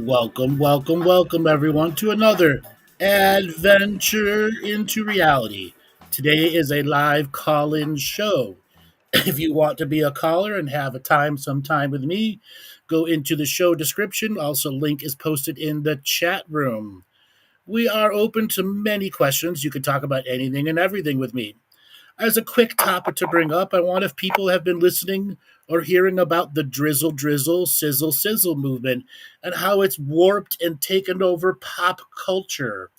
Welcome, welcome, welcome, everyone, to another adventure into reality. Today is a live call in show. If you want to be a caller and have some time with me, go into the show description. Also, link is posted in the chat room. We are open to many questions. You can talk about anything and everything with me. As a quick topic to bring up, I want if people have been listening or hearing about the drizzle, drizzle, sizzle, sizzle movement and how it's warped and taken over pop culture.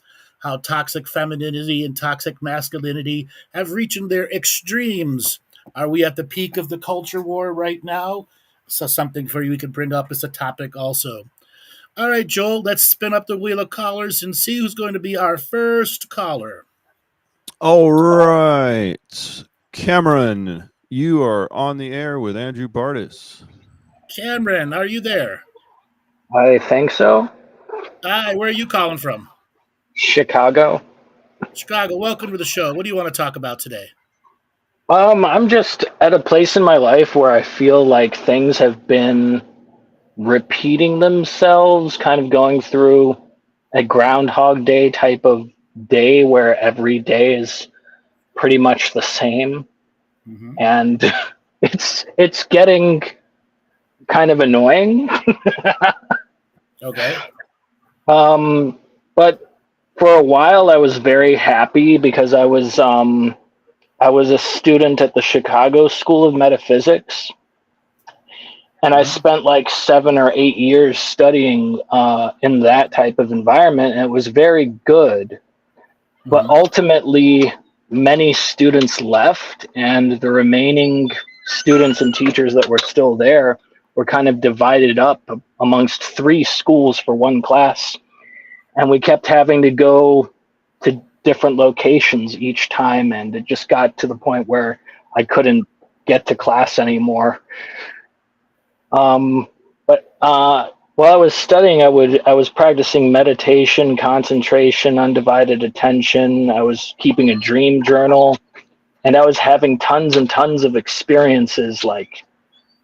How toxic femininity and toxic masculinity have reached their extremes. Are we at the peak of the culture war right now? So, something for you we can bring up as a topic also. All right, Joel, let's spin up the wheel of callers and see who's going to be our first caller. All right. Cameron, you are on the air with Andrew Bartzis. Cameron, are you there? I think so. Hi, where are you calling from? Chicago. Chicago, welcome to the show. What do you want to talk about today? I'm just at a place in my life where I feel like things have been repeating themselves, kind of going through a Groundhog Day type of day where every day is pretty much the same. Mm-hmm. And it's getting kind of annoying. Okay. But for a while I was very happy because I was a student at the Chicago School of Metaphysics, and I spent like 7 or 8 years studying in that type of environment, and it was very good. But ultimately, many students left, and the remaining students and teachers that were still there were kind of divided up amongst 3 schools for one class. And we kept having to go to different locations each time, and it just got to the point where I couldn't get to class anymore. But while I was studying, I was practicing meditation, concentration, undivided attention. I was keeping a dream journal, and I was having tons and tons of experiences. Like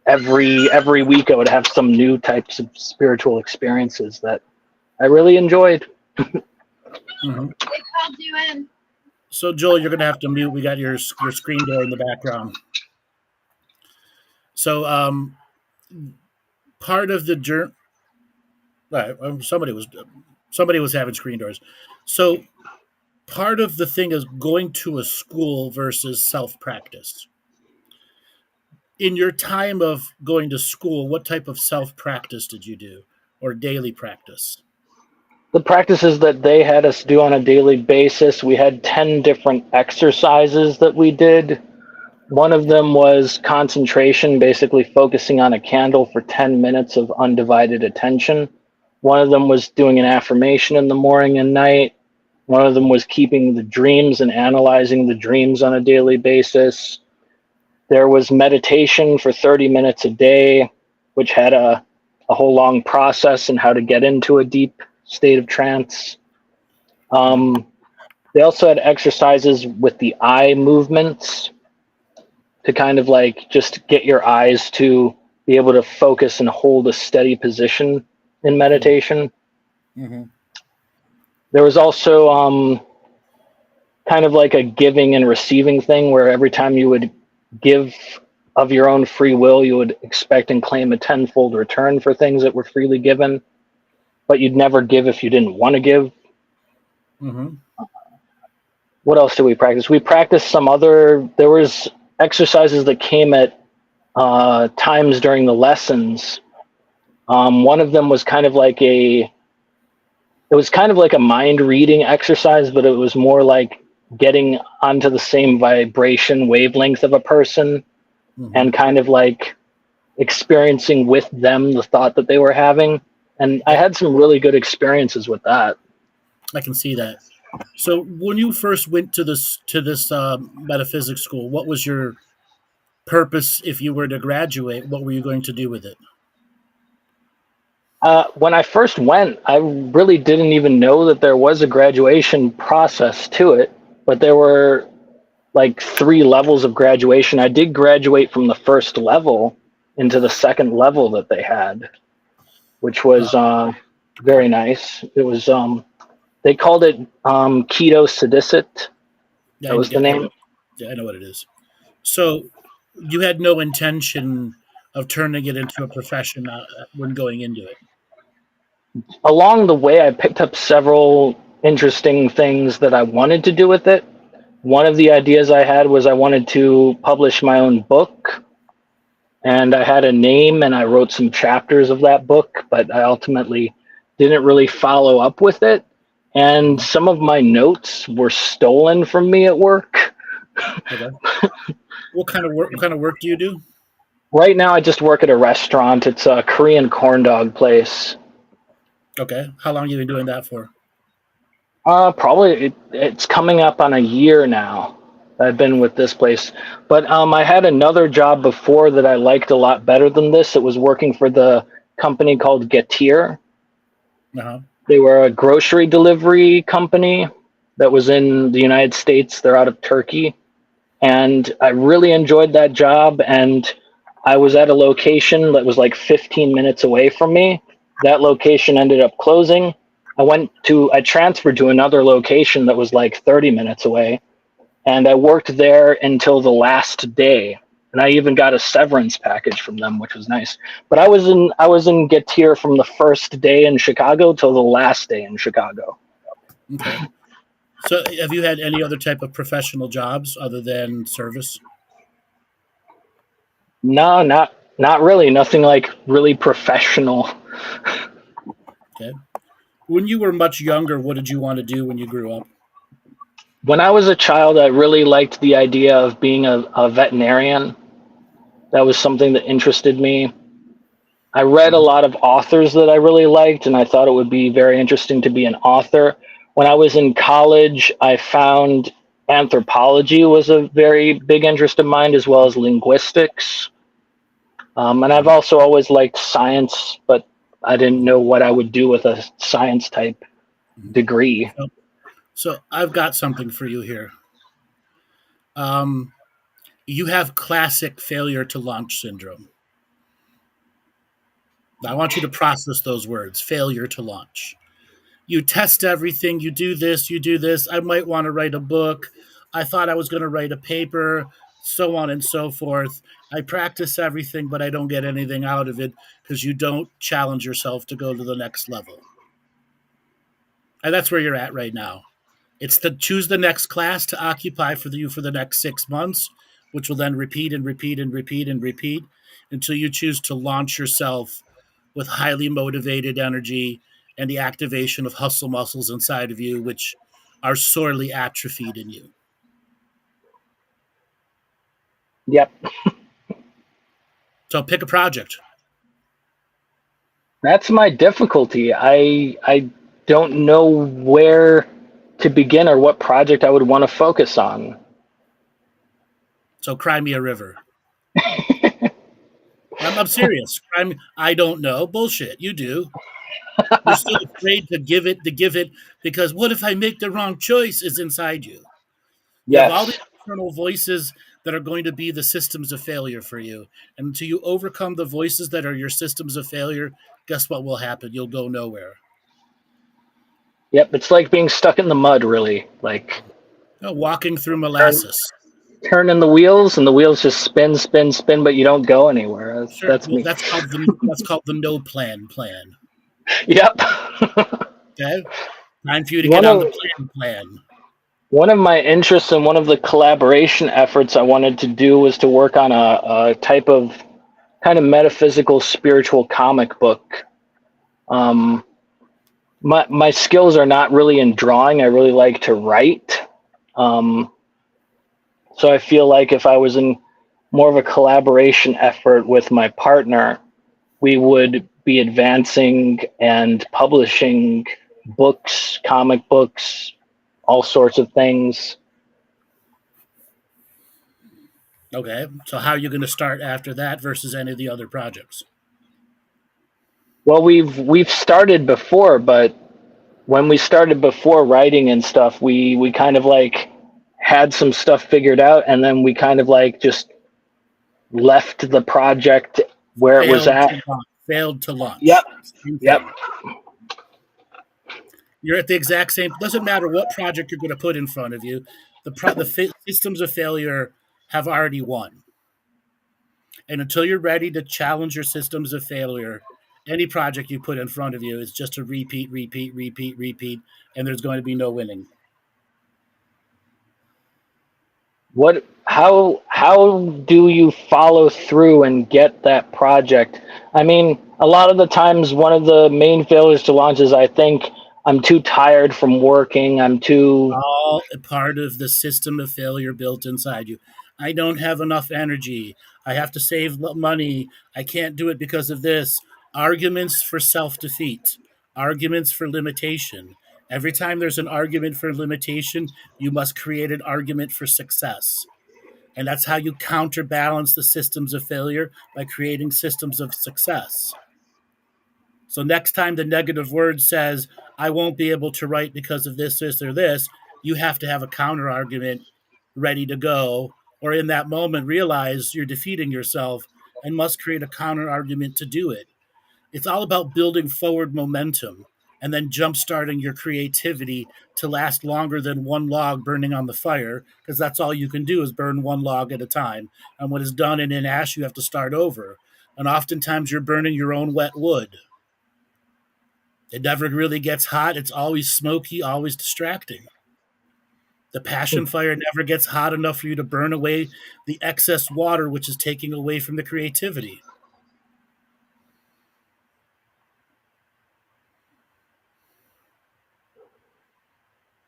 every week, I would have some new types of spiritual experiences that I really enjoyed. Mm-hmm. So, Joel, you're going to have to mute. We got your screen door in the background. So, part of the journey. Right, somebody was having screen doors. So, part of the thing is going to a school versus self-practice. In your time of going to school, what type of self-practice did you do, or daily practice? The practices that they had us do on a daily basis, we had 10 different exercises that we did. One of them was concentration, basically focusing on a candle for 10 minutes of undivided attention. One of them was doing an affirmation in the morning and night. One of them was keeping the dreams and analyzing the dreams on a daily basis. There was meditation for 30 minutes a day, which had a whole long process and how to get into a deep state of trance. They also had exercises with the eye movements to kind of like just get your eyes to be able to focus and hold a steady position in meditation. Mm-hmm. There was also kind of like a giving and receiving thing where every time you would give of your own free will, you would expect and claim a tenfold return for things that were freely given, but you'd never give if you didn't want to give. Mm-hmm. What else did we practice? We practiced there was exercises that came at times during the lessons. One of them was kind of like a mind reading exercise, but it was more like getting onto the same vibration wavelength of a person and kind of like experiencing with them the thought that they were having. And I had some really good experiences with that. I can see that. So when you first went to this metaphysics school, what was your purpose if you were to graduate? What were you going to do with it? When I first went, I really didn't even know that there was a graduation process to it, but there were like 3 levels of graduation. I did graduate from the first level into the second level that they had, which was very nice. It was they called it keto sedicit. Yeah, That was the name. yeah, I know what it is. So you had no intention of turning it into a profession when going into it. Along the way, I picked up several interesting things that I wanted to do with it. One of the ideas I had was I wanted to publish my own book, and I had a name and I wrote some chapters of that book, but I ultimately didn't really follow up with it. And some of my notes were stolen from me at work. Okay. What kind of work? What kind of work do you do? Right now, I just work at a restaurant. It's a Korean corn dog place. Okay. How long have you been doing that for? Probably it's coming up on a year now. I've been with this place, but I had another job before that I liked a lot better than this. It was working for the company called Getir. Uh-huh. They were a grocery delivery company that was in the United States. They're out of Turkey, and I really enjoyed that job. And I was at a location that was like 15 minutes away from me. That location ended up closing. I transferred to another location that was like 30 minutes away, and I worked there until the last day. And I even got a severance package from them, which was nice. But I was in Getir from the first day in Chicago till the last day in Chicago. Okay. So have you had any other type of professional jobs other than service? No, not really. Nothing like really professional. Okay. When you were much younger, what did you want to do when you grew up? When I was a child, I really liked the idea of being a veterinarian. That was something that interested me. I read a lot of authors that I really liked, and I thought it would be very interesting to be an author. When I was in college, I found anthropology was a very big interest of mine, as well as linguistics. And I've also always liked science, but I didn't know what I would do with a science type degree. So I've got something for you here. Um, you have classic failure to launch syndrome. I want you to process those words, failure to launch. You test everything, you do this, you do this. I might want to write a book. I thought I was going to write a paper, so on and so forth. I practice everything, but I don't get anything out of it because you don't challenge yourself to go to the next level. And that's where you're at right now. It's to choose the next class to occupy for you for the next 6 months, which will then repeat and repeat and repeat and repeat until you choose to launch yourself with highly motivated energy and the activation of hustle muscles inside of you, which are sorely atrophied in you. Yep, So pick a project. that's my difficulty. I don't know where to begin or what project I would want to focus on. So cry me a river. I'm serious. I don't know. Bullshit. You do. You're still afraid to give it because what if I make the wrong choice is inside you. You have all Yes. these internal voices that are going to be the systems of failure for you. And until you overcome the voices that are your systems of failure, guess what will happen? You'll go nowhere. Yep, it's like being stuck in the mud, really. Like Walking through turn, molasses. turning the wheels, and the wheels just spin, spin, spin, but you don't go anywhere. Sure. That's Well, me. that's called the no plan. Yep. Okay? Time for you to get one on the of plan. one of my interests and one of the collaboration efforts I wanted to do was to work on a type of kind of metaphysical spiritual comic book. Um, my skills are not really in drawing. I really like to write. Um, so I feel like if I was in more of a collaboration effort with my partner, we would be advancing and publishing books, comic books, all sorts of things. Okay. So how are you going to start after that versus any of the other projects? Well, we've started before, but when we started before writing and stuff, we kind of like had some stuff figured out, and then we kind of like just left the project where it was Failed at. to launch. Failed to Yep, launch. Same yep. thing. You're at the exact same. Doesn't matter what project you're going to put in front of you. The systems of failure have already won. And until you're ready to challenge your systems of failure, any project you put in front of you is just a repeat, repeat, repeat, repeat, and there's going to be no winning. How do you follow through and get that project? I mean, a lot of the times one of the main failures to launch is I think I'm too tired from working. I'm too All a part of the system of failure built inside you. I don't have enough energy. I have to save money. I can't do it because of this. Arguments for self defeat, arguments for limitation. Every time there's an argument for limitation, you must create an argument for success. And that's how you counterbalance the systems of failure, by creating systems of success. So next time the negative word says, I won't be able to write because of this, or this, you have to have a counter argument ready to go. Or in that moment, realize you're defeating yourself and must create a counter argument to do it. It's all about building forward momentum and then jump starting your creativity to last longer than one log burning on the fire, because that's all you can do is burn one log at a time. And when it's done and in ash, you have to start over. And oftentimes you're burning your own wet wood. It never really gets hot. It's always smoky, always distracting. The passion fire never gets hot enough for you to burn away the excess water, which is taking away from the creativity.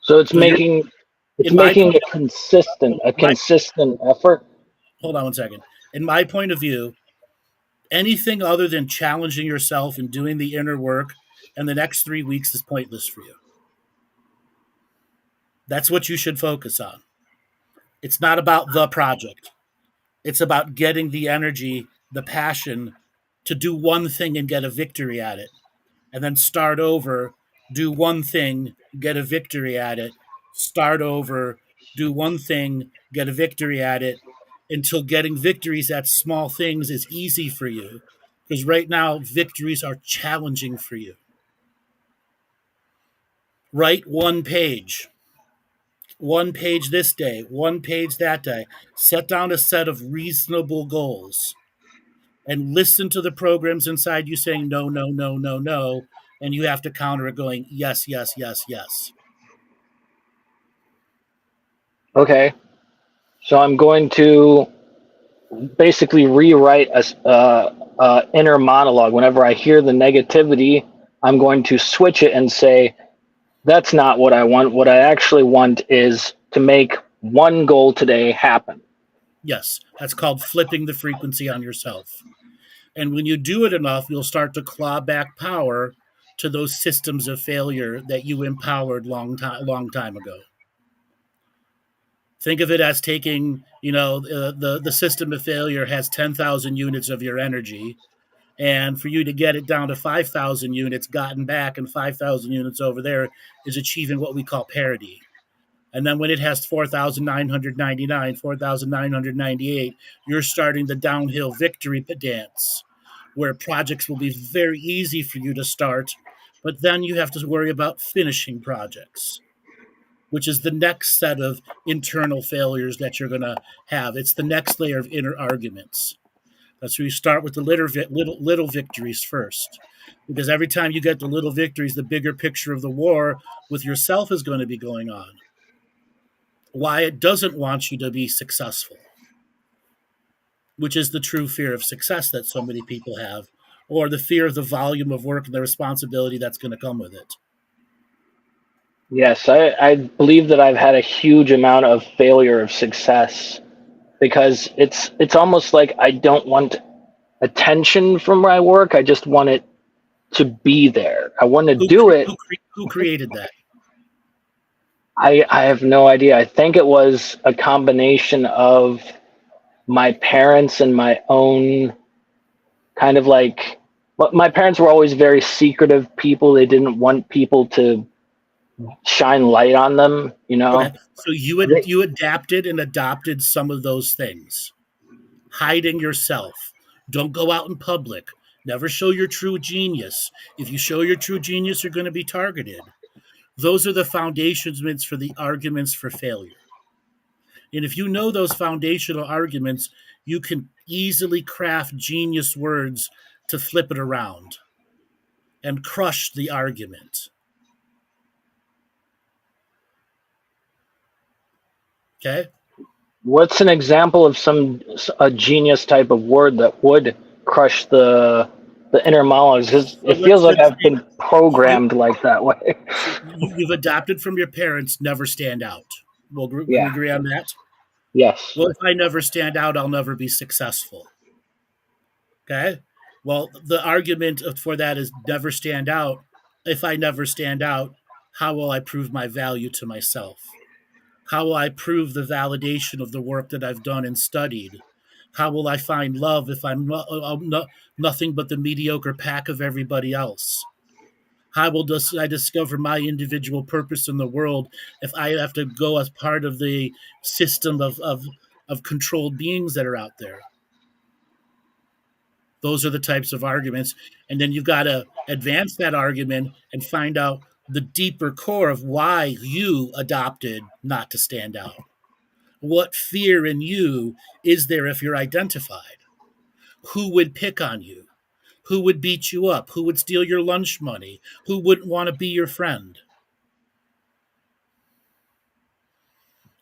so it's So you're making it's in my making point. a consistent effort. Hold on one second. In my point of view, anything other than challenging yourself and doing the inner work and the next 3 weeks is pointless for you. That's what you should focus on. It's not about the project. It's about getting the energy, the passion to do one thing and get a victory at it, and then start over, do one thing, get a victory at it, start over, do one thing, get a victory at it, until getting victories at small things is easy for you. Because right now, victories are challenging for you. Write one page this day, one page that day. Set down a set of reasonable goals and listen to the programs inside you saying no, no, no, no, no. And you have to counter it going, yes, yes, yes, yes. Okay. So I'm going to basically rewrite a inner monologue. Whenever I hear the negativity, I'm going to switch it and say, that's not what I want. What I actually want is to make one goal today happen. Yes, that's called flipping the frequency on yourself. And when you do it enough, you'll start to claw back power to those systems of failure that you empowered long time ago. Think of it as taking, the system of failure has 10,000 units of your energy, and for you to get it down to 5,000 units gotten back and 5,000 units over there is achieving what we call parity. And then when it has 4,999, 4,998, you're starting the downhill victory dance, where projects will be very easy for you to start, but then you have to worry about finishing projects, which is the next set of internal failures that you're going to have. It's the next layer of inner arguments. That's where you start with the little victories first. Because every time you get the little victories, the bigger picture of the war with yourself is going to be going on. Why it doesn't want you to be successful, which is the true fear of success that so many people have, or the fear of the volume of work and the responsibility that's going to come with it. Yes, I believe that I've had a huge amount of failure of success because it's almost like I don't want attention from my work. I just want it to be there. I want to do it. Who created that? I have no idea. I think it was a combination of my parents and my own kind of like, but my parents were always very secretive people. They didn't want people to shine light on them, you know. Okay, so you adapted and adopted some of those things. Hiding yourself. Don't go out in public. Never show your true genius. If you show your true genius, you're going to be targeted. Those are the foundations for the arguments for failure. And if you know those foundational arguments, you can easily craft genius words to flip it around and crush the argument. Okay? What's an example of a genius type of word that would crush the inner monologues? 'Cause So it let's feels like just I've say been programmed like that way. you've adopted from your parents, never stand out. Well, can we Yeah. agree on that? Yes. Well, if I never stand out, I'll never be successful. Okay? Well, the argument for that is never stand out. If I never stand out, how will I prove my value to myself? How will I prove the validation of the work that I've done and studied? How will I find love if I'm nothing but the mediocre pack of everybody else? How will I discover my individual purpose in the world if I have to go as part of the system of controlled beings that are out there? Those are the types of arguments. And then you've got to advance that argument and find out the deeper core of why you adopted not to stand out. What fear in you is there if you're identified? Who would pick on you? Who would beat you up? Who would steal your lunch money? Who wouldn't want to be your friend?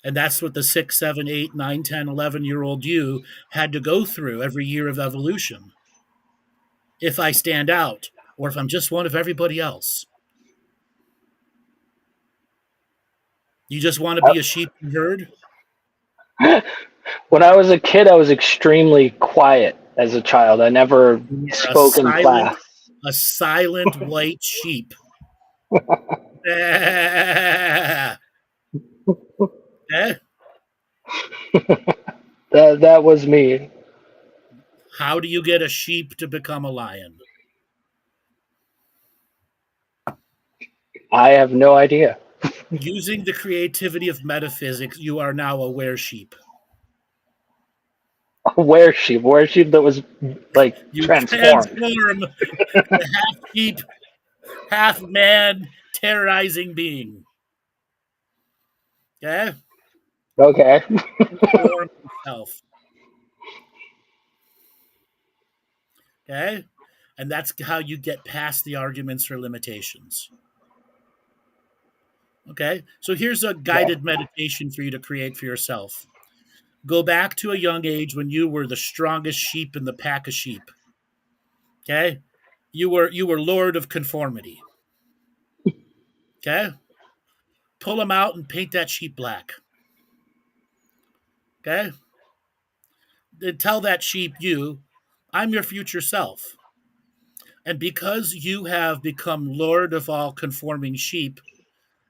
And that's what the 6, 7, 8, 9, 10, 11-year-old you had to go through every year of evolution. If I stand out, or if I'm just one of everybody else. You just want to be a sheep in the herd? When I was a kid, I was extremely quiet as a child. I never You were spoke in class. a silent white sheep. Eh? That was me. How do you get a sheep to become a lion? I have no idea. Using the creativity of metaphysics, you are now a were-sheep. Were sheep that was like You transformed. transform the half sheep, half man, terrorizing being. Okay? Okay. Transform himself. Okay? And that's how you get past the arguments for limitations. Okay? So here's a guided meditation for you to create for yourself. Go back to a young age when you were the strongest sheep in the pack of sheep. Okay? You were lord of conformity. Okay? Pull them out and paint that sheep black. Okay? Then tell that sheep, I'm your future self. And because you have become lord of all conforming sheep,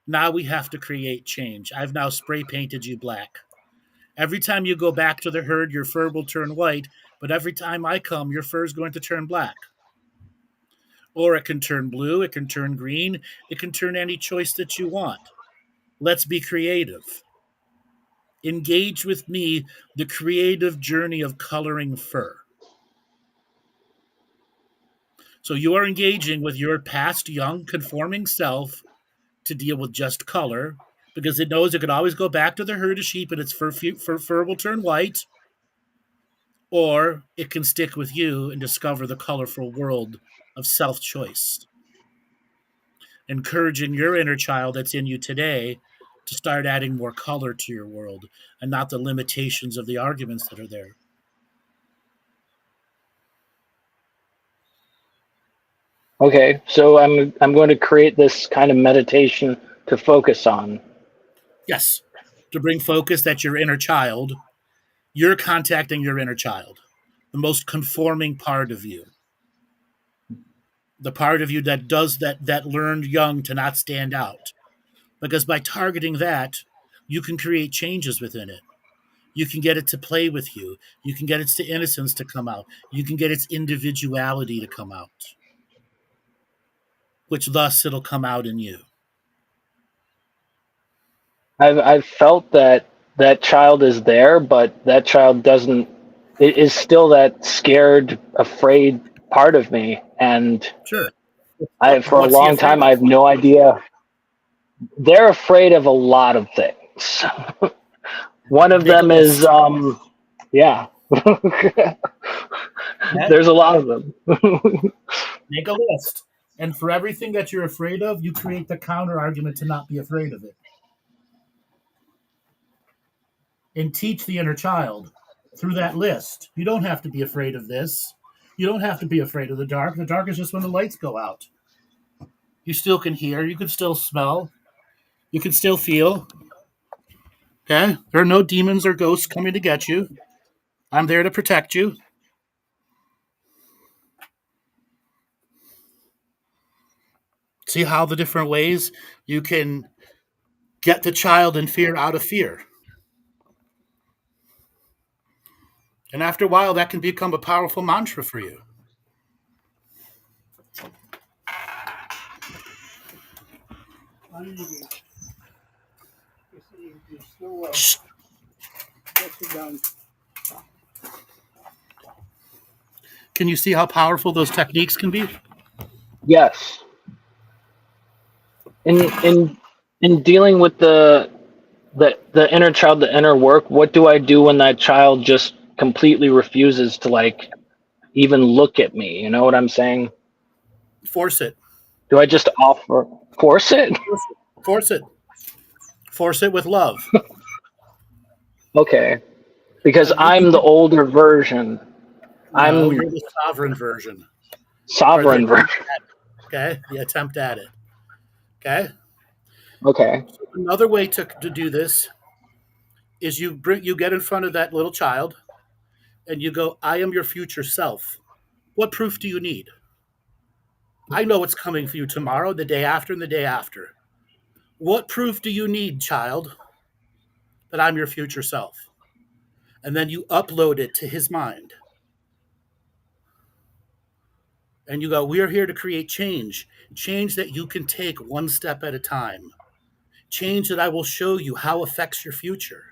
now we have to create change. I've now spray painted you black. Every time you go back to the herd, your fur will turn white, but every time I come, your fur is going to turn black. Or it can turn blue, it can turn green, it can turn any choice that you want. Let's be creative. Engage with me the creative journey of coloring fur. So you are engaging with your past young conforming self to deal with just color, because it knows it could always go back to the herd of sheep and its fur will turn white, or it can stick with you and discover the colorful world of self-choice. Encouraging your inner child that's in you today to start adding more color to your world and not the limitations of the arguments that are there. Okay, so I'm going to create this kind of meditation to focus on. Yes, to bring focus that your inner child, you're contacting your inner child, the most conforming part of you, the part of you that does that learned young to not stand out. Because by targeting that, you can create changes within it. You can get it to play with you. You can get its innocence to come out. You can get its individuality to come out, which thus it'll come out in you. I've felt that child is there, but that child doesn't. It is still that scared, afraid part of me, and Sure. for a What's he long afraid time I of? have no idea They're afraid of a lot of things. One of Make a them is, list. yeah. Okay? There's a lot of them. Make a list. And for everything that you're afraid of, you create the counter argument to not be afraid of it. And teach the inner child through that list. You don't have to be afraid of this. You don't have to be afraid of the dark. The dark is just when the lights go out. You still can hear. You can still smell. You can still feel. Okay? There are no demons or ghosts coming to get you. I'm there to protect you. See how the different ways you can get the child in fear out of fear. And after a while, that can become a powerful mantra for you. Shh. Can you see how powerful those techniques can be? Yes. In dealing with the inner child, the inner work, what do I do when that child just completely refuses to like even look at me? You know what I'm saying? Force it. Do I just force it? Force it. Force it with love. Okay. Because You I'm the can, older version. no, I'm you're the sovereign version. Or the sovereign attempt version. at it. Okay? The attempt at it. Okay? Okay. Another way to do this is you get in front of that little child and you go, I am your future self. What proof do you need? I know what's coming for you tomorrow, the day after, and the day after. What proof do you need, child, that I'm your future self? And then you upload it to his mind. And you go, we are here to create change, change that you can take one step at a time, change that I will show you how affects your future.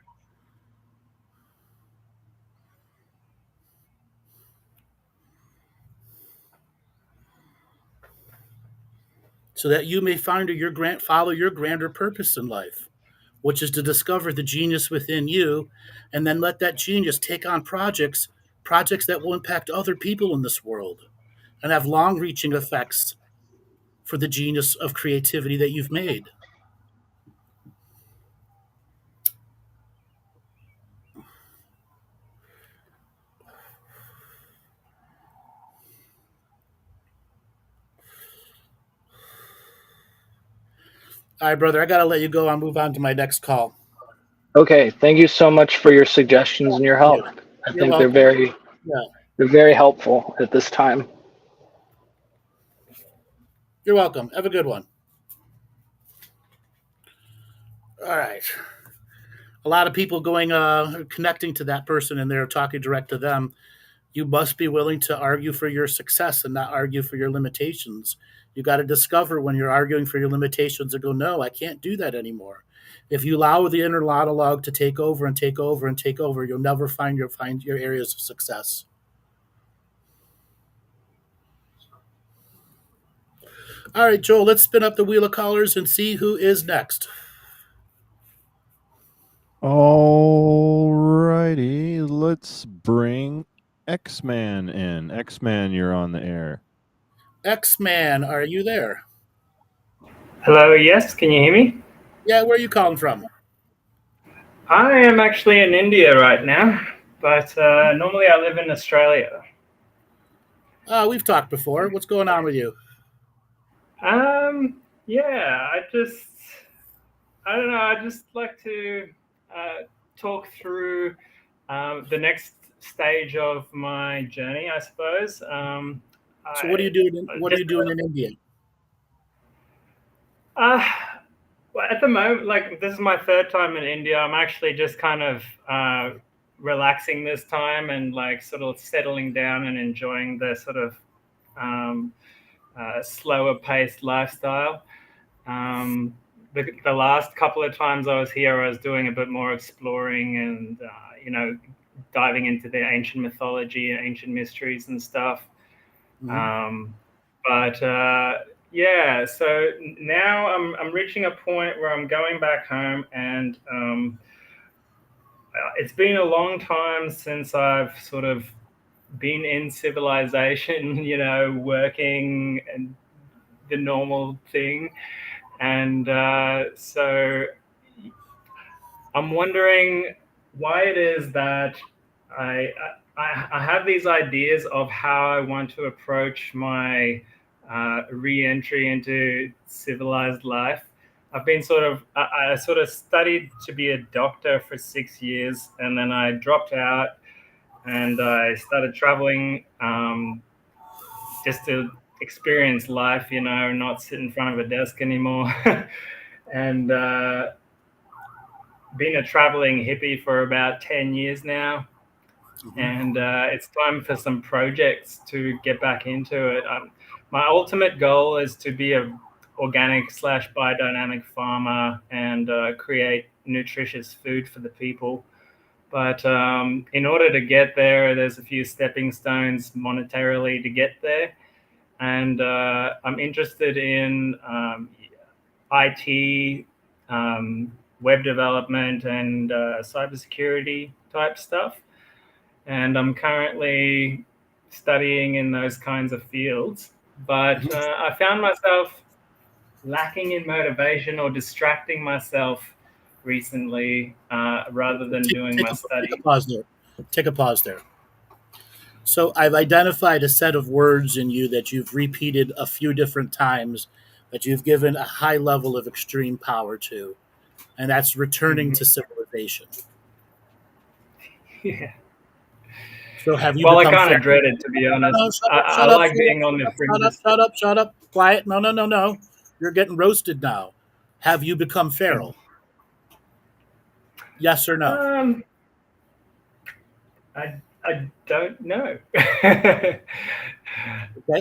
So that you may follow your grander purpose in life, which is to discover the genius within you, and then let that genius take on projects that will impact other people in this world and have long-reaching effects for the genius of creativity that you've made. All right, brother, I got to let you go. I'll move on to my next call. Okay. Thank you so much for your suggestions and your help. I You're think welcome. Yeah, they're very helpful at this time. you're welcome. Have a good one. All right. A lot of people connecting to that person and they're talking direct to them. You must be willing to argue for your success and not argue for your limitations. You got to discover when you're arguing for your limitations and go, no, I can't do that anymore. If you allow the inner monologue to take over and take over and take over, you'll never find your areas of success. All right, Joel, let's spin up the wheel of callers and see who is next. All righty. Let's bring X-Man in. X-Man, you're on the air. X-Man, are you there? Hello, yes, can you hear me? Yeah, where are you calling from? I am actually in India right now, but normally I live in Australia. We've talked before. What's going on with you? Yeah, I don't know, I just like to talk through the next stage of my journey, I suppose. So what are you doing? What are you doing in India? Uh, well, at the moment, like this is my third time in India. I'm actually just kind of relaxing this time and like sort of settling down and enjoying the sort of um, slower paced lifestyle. Um, the last couple of times I was here, I was doing a bit more exploring and, diving into the ancient mythology and ancient mysteries and stuff. Mhm. But yeah, so now I'm reaching a point where I'm going back home, and it's been a long time since I've sort of been in civilization, working and the normal thing. And so I'm wondering why it is that I, I have these ideas of how I want to approach my re-entry into civilized life. I've been I sort of studied to be a doctor for 6 years, and then I dropped out and I started traveling, just to experience life, not sit in front of a desk anymore. And been a traveling hippie for about 10 years now. And it's time for some projects to get back into it. My ultimate goal is to be a organic / biodynamic farmer and create nutritious food for the people. But in order to get there, there's a few stepping stones monetarily to get there. And I'm interested in IT, web development, and cybersecurity type stuff. And I'm currently studying in those kinds of fields. But I found myself lacking in motivation or distracting myself recently, rather than doing my Take a study. pause there. Take a pause there. So I've identified a set of words in you that you've repeated a few different times that you've given a high level of extreme power to, and that's returning Mhm. to civilization. Yeah. So have you Well, I become kind of feral? dread it, to be No, honest. no, shut up, I shut up, like shut up, being on the shut up, fringes. shut up, shut up. Quiet. No, no, no, no. You're getting roasted now. Have you become feral? Yes or no? Um, I don't know. Okay.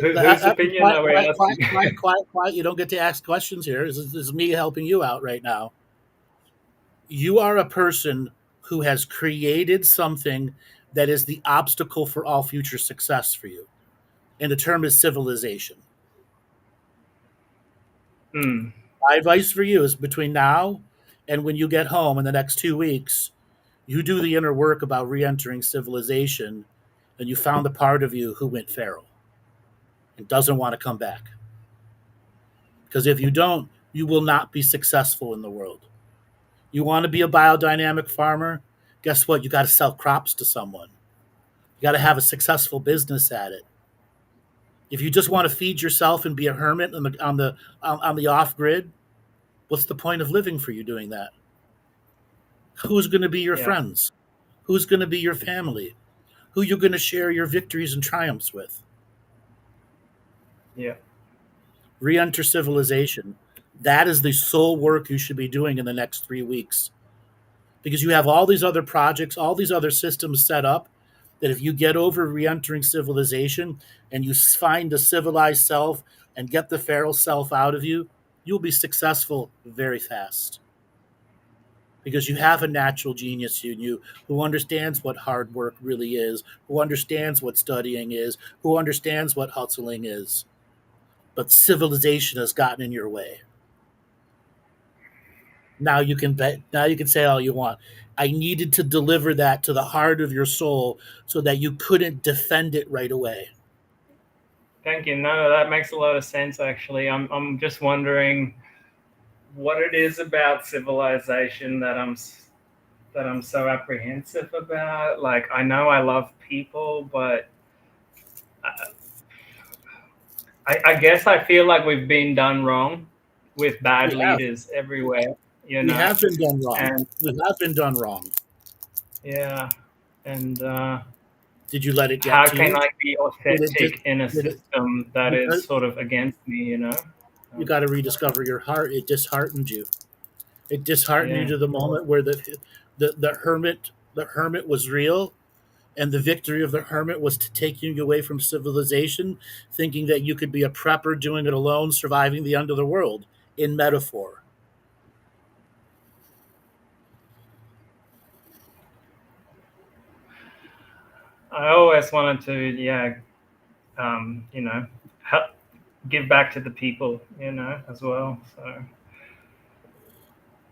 Whose opinion Quiet, are we quiet, quiet, asking? quiet, quiet, quiet. You don't get to ask questions here. This is me helping you out right now. You are a person who has created something that is the obstacle for all future success for you. And the term is civilization. Hmm. My advice for you is between now and when you get home in the next 2 weeks, you do the inner work about re entering civilization and you found the part of you who went feral and doesn't want to come back. Because if you don't, you will not be successful in the world. You want to be a biodynamic farmer? Guess what? You got to sell crops to someone. You got to have a successful business at it. If you just want to feed yourself and be a hermit on the off grid, what's the point of living for you doing that? Who's going to be your Yeah. friends? Who's going to be your family? Who you going to share your victories and triumphs with? Yeah. Re-enter civilization. That is the sole work you should be doing in the next 3 weeks, because you have all these other projects, all these other systems set up that if you get over re-entering civilization and you find the civilized self and get the feral self out of you, you'll be successful very fast because you have a natural genius in you who understands what hard work really is, who understands what studying is, who understands what hustling is. But civilization has gotten in your way. Now you can bet. Now you can say all you want. I needed to deliver that to the heart of your soul so that you couldn't defend it right away. Thank you. No, that makes a lot of sense, actually. I'm just wondering what it is about civilization that I'm so apprehensive about. Like, I know I love people, but I guess I feel like we've been done wrong with bad We have. leaders everywhere, We have been done wrong. and We have been done wrong. yeah, and Did you let it get how to can you? I be Did it? authentic in a Did it? system that is Because sort of against me? you Um, got to rediscover your heart. It disheartened you. It disheartened you yeah, to the moment where the hermit was real, and the victory of the hermit was to take you away from civilization, thinking that you could be a prepper doing it alone, surviving the end of the world in metaphor. I always wanted to, yeah, um, you know, help, give back to the people, as well. So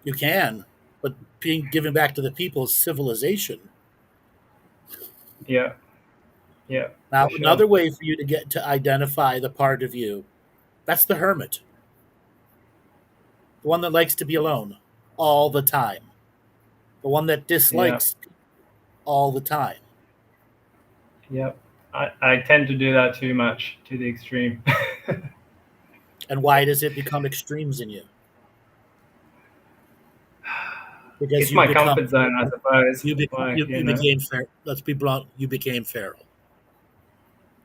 You can, but being given back to the people is civilization. yeah, yeah, Now, for sure. another way for you to get to identify the part of you, that's the hermit, the one that likes to be alone all the time, the one that Yeah, dislikes all the time. yeah. I tend to do that too much to the extreme. And why does it become extremes in you? Because It's you my become comfort zone, I suppose. Like, you became fair. Let's be blunt. You became feral.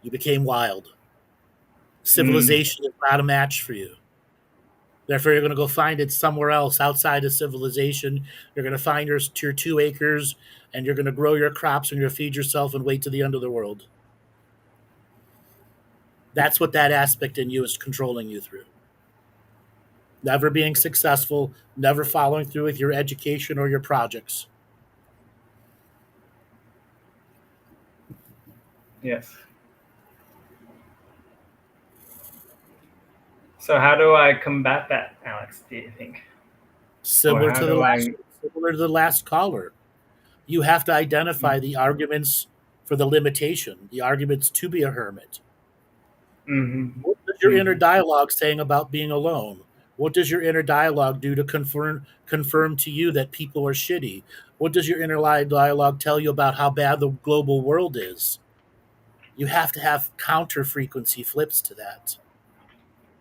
You became wild. mm, Civilization is not a match for you. Therefore, you're going to go find it somewhere else outside of civilization. You're going to find your 2 acres, and you're going to grow your crops, and you're going to feed yourself and wait to the end of the world. That's what that aspect in you is controlling you through. Never being successful, never following through with your education or your projects. yes. So how do I combat that, Alex, do you think? Or Similar how to the do last, I similar to the last caller, you have to identify the arguments for the limitation, the arguments to be a hermit. mm-hmm, What does your inner mm-hmm. dialogue saying about being alone? What does your inner dialogue do to confirm to you that people are shitty? What does your inner dialogue tell you about how bad the global world is? You have to have counter frequency flips to that.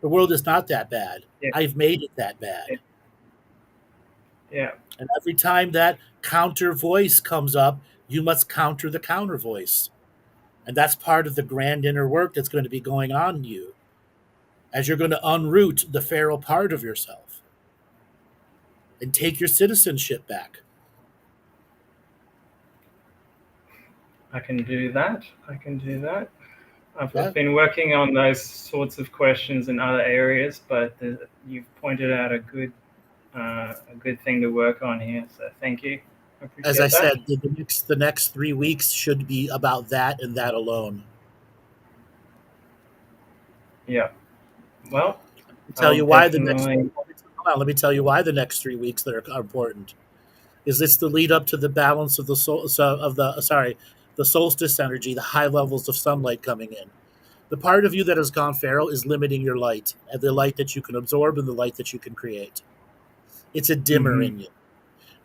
The world is not that bad. Yeah, I've made it that yeah, bad. yeah. And every time that counter voice comes up, you must counter the counter voice. And that's part of the grand inner work that's going to be going on in you as you're going to unroot the feral part of yourself and take your citizenship back. I can do that. I can do that. Yeah. I've been working on those sorts of questions in other areas, but you've pointed out a good thing to work on here. So thank you. I As I appreciate that. said, the next 3 weeks should be about that and that alone. Yeah. Well, Tell I'll you why the next. definitely. Hold on, let me tell you why the next 3 weeks that are important. Is this the lead up to the balance of the the solstice energy, the high levels of sunlight coming in? The part of you that has gone feral is limiting your light, and the light that you can absorb and the light that you can create. It's a dimmer Mm-hmm. in you.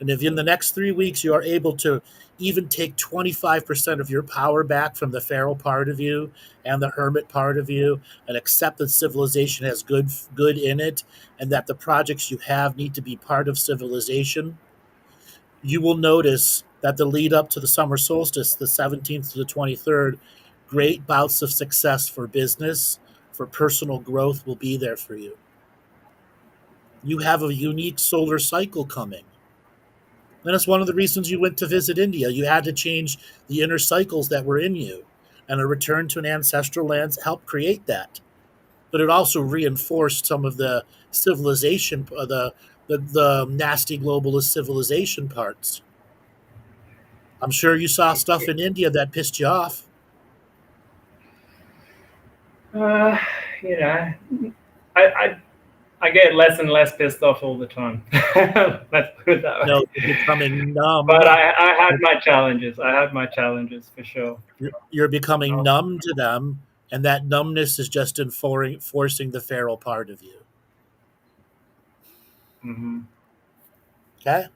And if in the next 3 weeks you are able to even take 25% of your power back from the feral part of you and the hermit part of you and accept that civilization has good in it and that the projects you have need to be part of civilization, you will notice that the lead up to the summer solstice, the 17th to the 23rd, great bouts of success for business, for personal growth will be there for you. You have a unique solar cycle coming. And that's one of the reasons you went to visit India. You had to change the inner cycles that were in you. And a return to an ancestral land helped create that. But it also reinforced some of the civilization, the nasty globalist civilization parts. I'm sure you saw stuff in India that pissed you off. Uh, you know, I, I I get less and less pissed off all the time. Let's put it that way. No, you're becoming numb. But I had my challenges. I had my challenges for sure. You're becoming Oh, numb to them, and that numbness is just forcing the feral part of you. mm-hmm. Okay?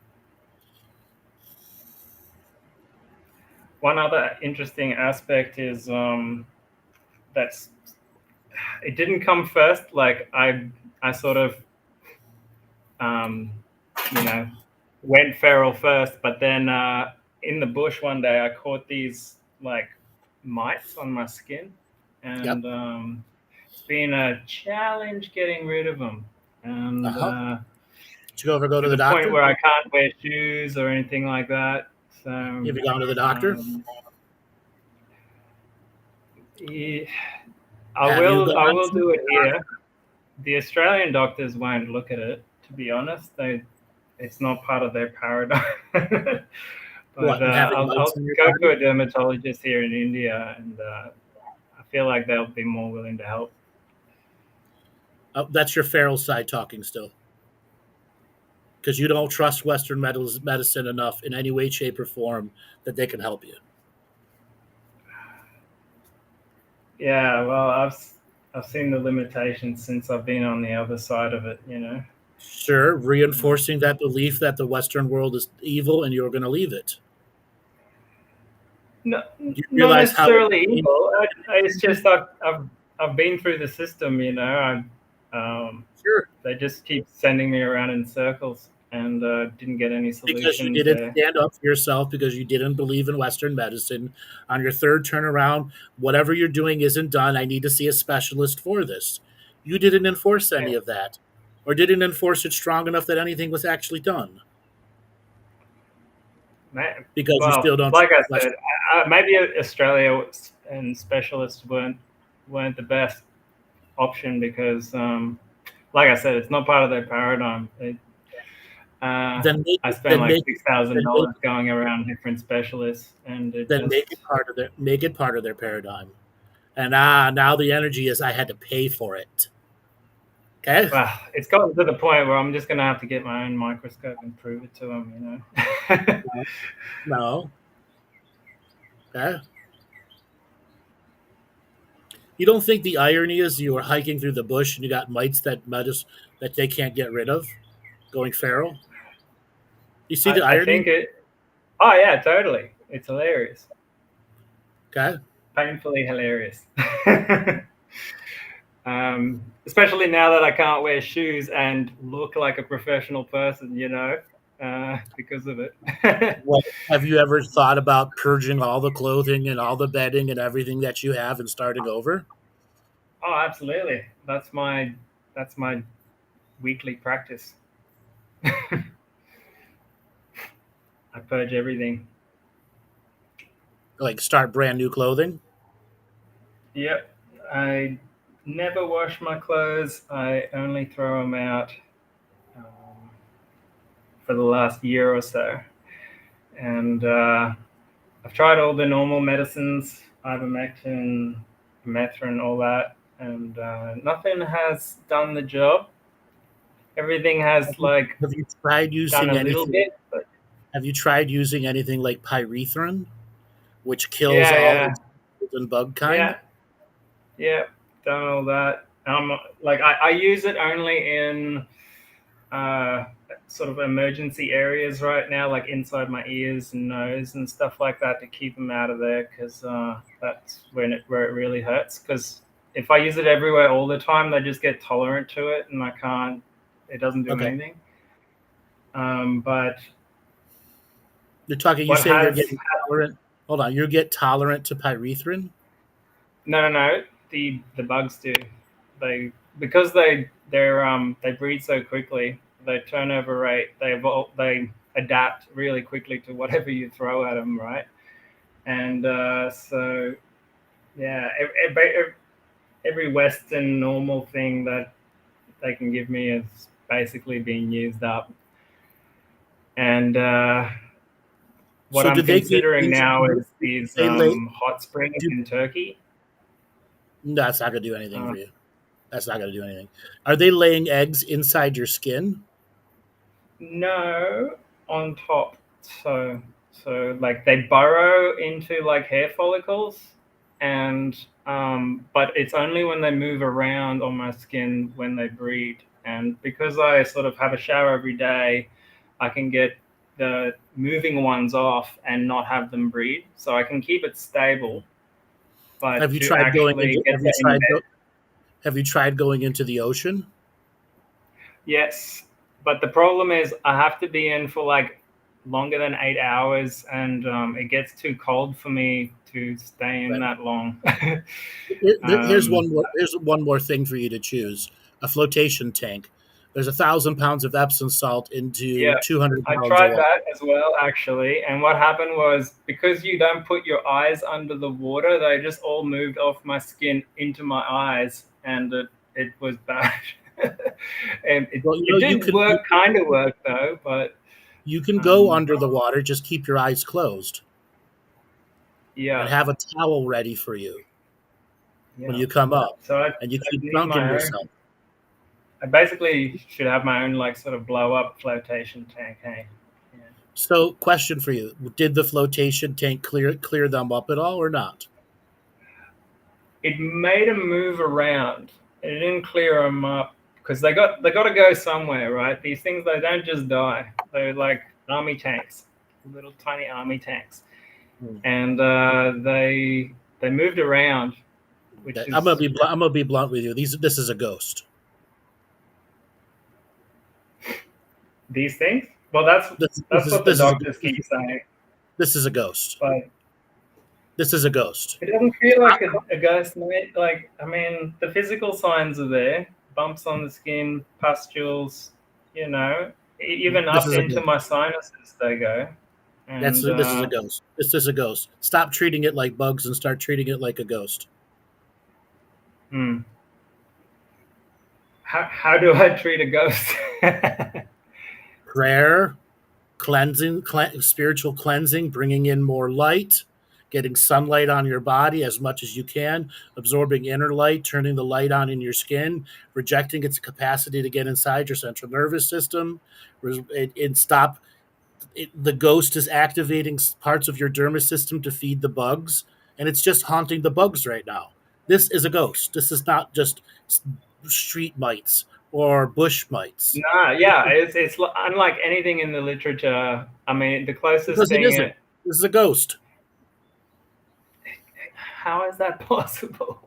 One other interesting aspect is that's it didn't come first. Like I sort of um, you know went feral first, but then in the bush one day I caught these like mites on my skin, Yep. and it's been a challenge getting rid of them. And Uh-huh. Did you ever go to to the the point doctor? where I can't wear shoes or anything like that. So Have you gone to the doctor? yeah, Have you I gone will to do it here. The Australian doctors won't look at it. To be honest, it's not part of their paradigm. But what? Having I'll mites in your go to body? a dermatologist here in India, and I feel like they'll be more willing to help. That's your feral side talking still, because you don't trust Western medicine enough in any way, shape, or form that they can help you. Yeah, well, I've seen the limitations since I've been on the other side of it, you know. Sure, reinforcing that belief that the Western world is evil and you're going to leave it. No, Do you not realize how necessarily evil. It's just I've been through the system, you know. sure, They just keep sending me around in circles, and didn't get any because you solutions didn't there. stand up for yourself, because you didn't believe in Western medicine. On your third turnaround, whatever you're doing isn't done. I need to see a specialist for this. You didn't enforce any of that, or didn't enforce it strong enough that anything was actually done, because you Well, still don't like I trust said, Western. maybe Australia and specialists weren't the best option because, like I said, it's not part of their paradigm. Then make I it, spent like six thousand then make dollars going around different specialists, and it then just make it part of their paradigm. And now the energy is I had to pay for it. Okay. well, it's gotten to the point where I'm just going to have to get my own microscope and prove it to them, you know. No. Okay. You don't think the irony is you were hiking through the bush and you got mites that they can't get rid of, going feral? You see the I irony? think it. Oh yeah, totally. It's hilarious. Okay. Painfully hilarious. Especially now that I can't wear shoes and look like a professional person, you know, because of it. Well, have you ever thought about purging all the clothing and all the bedding and everything that you have and starting over? Oh, absolutely. That's my weekly practice. I purge everything. Like start brand new clothing? Yep. I never wash my clothes. I only throw them out for the last year or so. And I've tried all the normal medicines, ivermectin, methrin, all that, and nothing has done the job. Everything has like Have you tried done using a little anything? bit, but Have you tried using anything like pyrethrin, which kills yeah, all yeah, insects and bug kind? yeah, yeah, done all that. Like I use it only in uh, sort of emergency areas right now, like inside my ears and nose and stuff like that, to keep them out of there, because that's where it really hurts. Because if I use it everywhere all the time, they just get tolerant to it, and I can't. It doesn't do Okay. anything. But You're what saying you're has getting tolerant. Hold on, you get tolerant to pyrethrin? no, the bugs do. They because they breed so quickly. Their turnover rate, they adapt really quickly to whatever you throw at them, right? And so yeah, every Western normal thing that they can give me is basically being used up. And what So I'm do they give considering you? now is these They lay. hot springs Do, in Turkey. that's not gonna do anything Uh, for you. That's not gonna do anything. Are they laying eggs inside your skin? no, on top. So like they burrow into like hair follicles, and but it's only when they move around on my skin when they breed. And because I sort of have a shower every day, I can get the moving ones off and not have them breed. So I can keep it stable, but Have you to tried going actually into? get Have you that in tried? bed, Have you tried going into the ocean? yes. But the problem is I have to be in for like longer than 8 hours, and it gets too cold for me to stay in Right. that long. Here's um, one more. Here's one more thing for you to choose: a flotation tank. There's 1,000 pounds of Epsom salt into yeah, 200 I gallons of tried water. that as well, actually. And what happened was because you don't put your eyes under the water, they just all moved off my skin into my eyes, and it was bad. And Well, it did work, kind of work though, but you can go um, under the water. Just keep your eyes closed and yeah, have a towel ready for you when yeah. you come up, So and you I keep need dunking my own. yourself. I basically should have my own like sort of blow up flotation tank. Hey, yeah. So, question for you: did the flotation tank clear them up at all, or not? It made them move around. It didn't clear them up because they got to go somewhere, right? These things, they don't just die. They're like army tanks, little tiny army tanks, and they moved around. Which is, I'm gonna be blunt with you. This is a ghost. These things. Well, that's what the doctors keep saying. This is a ghost. But this is a ghost. It doesn't feel like a ghost, mate. Like, I mean, the physical signs are there: bumps on the skin, pustules. You know, even up into my sinuses they go. And, this is a ghost. This is a ghost. Stop treating it like bugs and start treating it like a ghost. How do I treat a ghost? Prayer, cleansing, spiritual cleansing, bringing in more light, getting sunlight on your body as much as you can, absorbing inner light, turning the light on in your skin, rejecting its capacity to get inside your central nervous system, and stop. The ghost is activating parts of your dermis system to feed the bugs, and it's just haunting the bugs right now. This is a ghost. This is not just street mites or bush mites. Nah, yeah, it's unlike anything in the literature. I mean, the closest thing this is a ghost. How is that possible?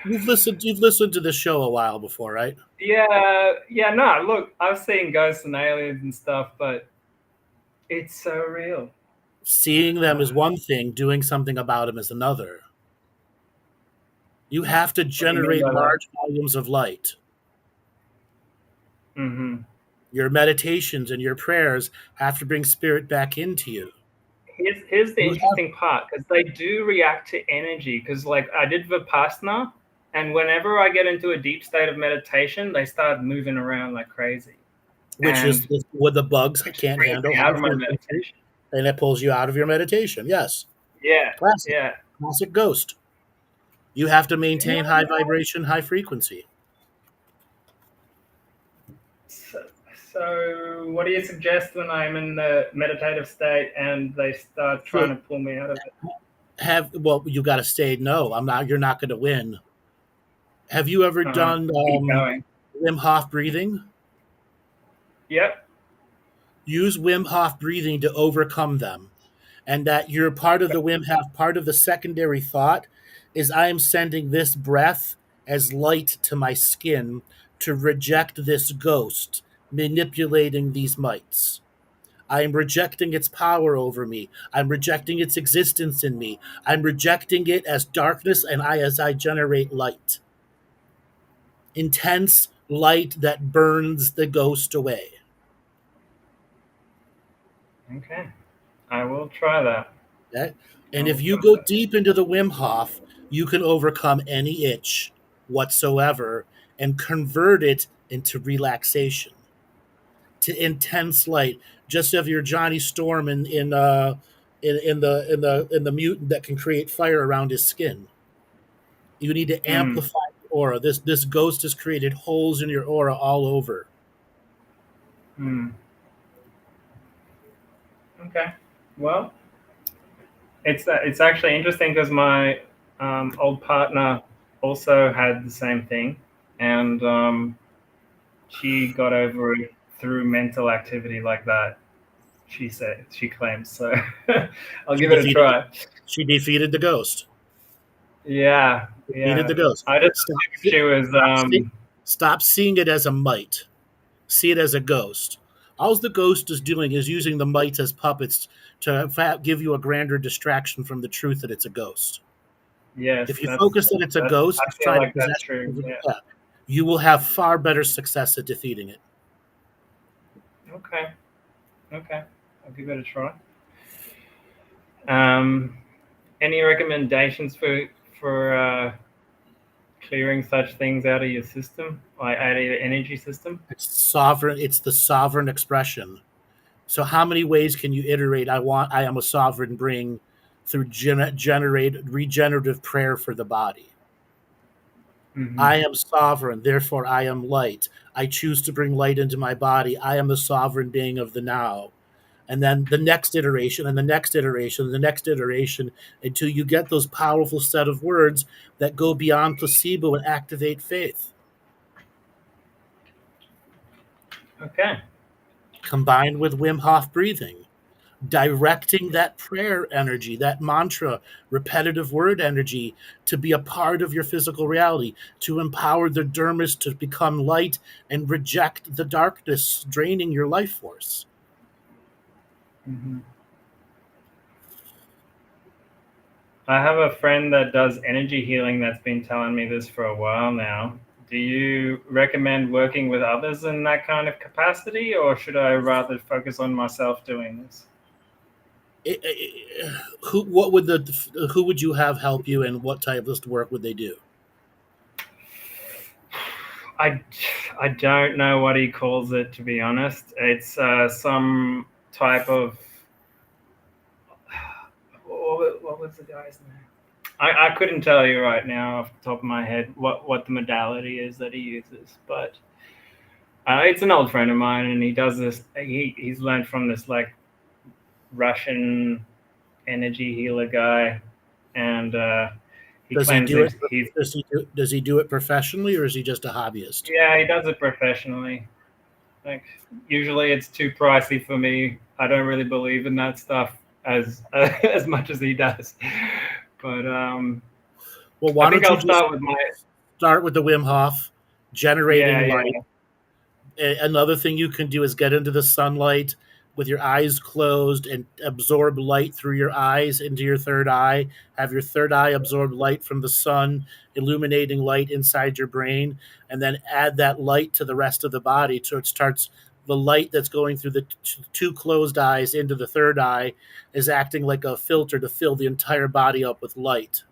You've listened to this show a while before, right? Yeah. No, look, I've seen ghosts and aliens and stuff, but it's so real. Seeing them is one thing, doing something about them is another. You have to generate large volumes of light. Mm-hmm. Your meditations and your prayers have to bring spirit back into you. Here's the interesting part, because they do react to energy. Because like I did Vipassana, and whenever I get into a deep state of meditation, they start moving around like crazy. Which is with the bugs I can't handle. Out of my meditation. And it pulls you out of your meditation. Yes. Yeah. Classic. Yeah. Classic ghost. You have to maintain high vibration, high frequency. So what do you suggest when I'm in the meditative state and they start trying to pull me out of it? You got to say no. You're not going to win. Have you ever done Wim Hof breathing? Yep. Use Wim Hof breathing to overcome them. And that you're part of the Wim Hof, part of the secondary thought is I am sending this breath as light to my skin to reject this ghost manipulating these mites. I am rejecting its power over me. I'm rejecting its existence in me. I'm rejecting it as darkness and as I generate light. Intense light that burns the ghost away. Okay. I will try that. Okay? And if you go deep into the Wim Hof, you can overcome any itch whatsoever and convert it into relaxation, to intense light. Just as your Johnny Storm in the mutant that can create fire around his skin. You need to amplify the aura. This ghost has created holes in your aura all over. Okay. Well, it's actually interesting because my old partner also had the same thing, and she got over it through mental activity like that. She claims. So I'll give it a try. She defeated the ghost. Yeah. Defeated the ghost. I just think she was. Stop seeing it as a mite. See it as a ghost. All the ghost is doing is using the mites as puppets to give you a grander distraction from the truth that it's a ghost. Yes. If you focus that it's a ghost, I feel like that's true. Yeah. You will have far better success at defeating it. Okay. I'll give it a try. Any recommendations for clearing such things out of your system, like out of your energy system? It's sovereign. It's the sovereign expression. So how many ways can you iterate? I am a sovereign being through regenerative prayer for the body. Mhm. I am sovereign, therefore I am light. I choose to bring light into my body. I am the sovereign being of the now. And then the next iteration and the next iteration and the next iteration until you get those powerful set of words that go beyond placebo and activate faith. Okay. Combined with Wim Hof breathing, directing that prayer energy, that mantra, repetitive word energy to be a part of your physical reality, to empower the dermis to become light and reject the darkness draining your life force. Mhm. I have a friend that does energy healing that's been telling me this for a while now. Do you recommend working with others in that kind of capacity, or should I rather focus on myself doing this? Who would you have help you, and what type of work would they do? I, I don't know what he calls it, to be honest. It's some type of what was the guy's name? I couldn't tell you right now off the top of my head what the modality is that he uses, but it's an old friend of mine, and he does this. He's learned from this like Russian energy healer guy, and he Does he claims do it? he's Does he do it professionally, or is he just a hobbyist? yeah, he does it professionally. Like usually it's too pricey for me. I don't really believe in that stuff as as much as he does. But Well, I why think don't you I'll just start with my start with the Wim Hof, yeah, generating yeah. light. Another thing you can do is get into the sunlight with your eyes closed and absorb light through your eyes into your third eye. Have your third eye absorb light from the sun, illuminating light inside your brain, and then add that light to the rest of the body. So it starts the light that's going through the two closed eyes into the third eye is acting like a filter to fill the entire body up with light.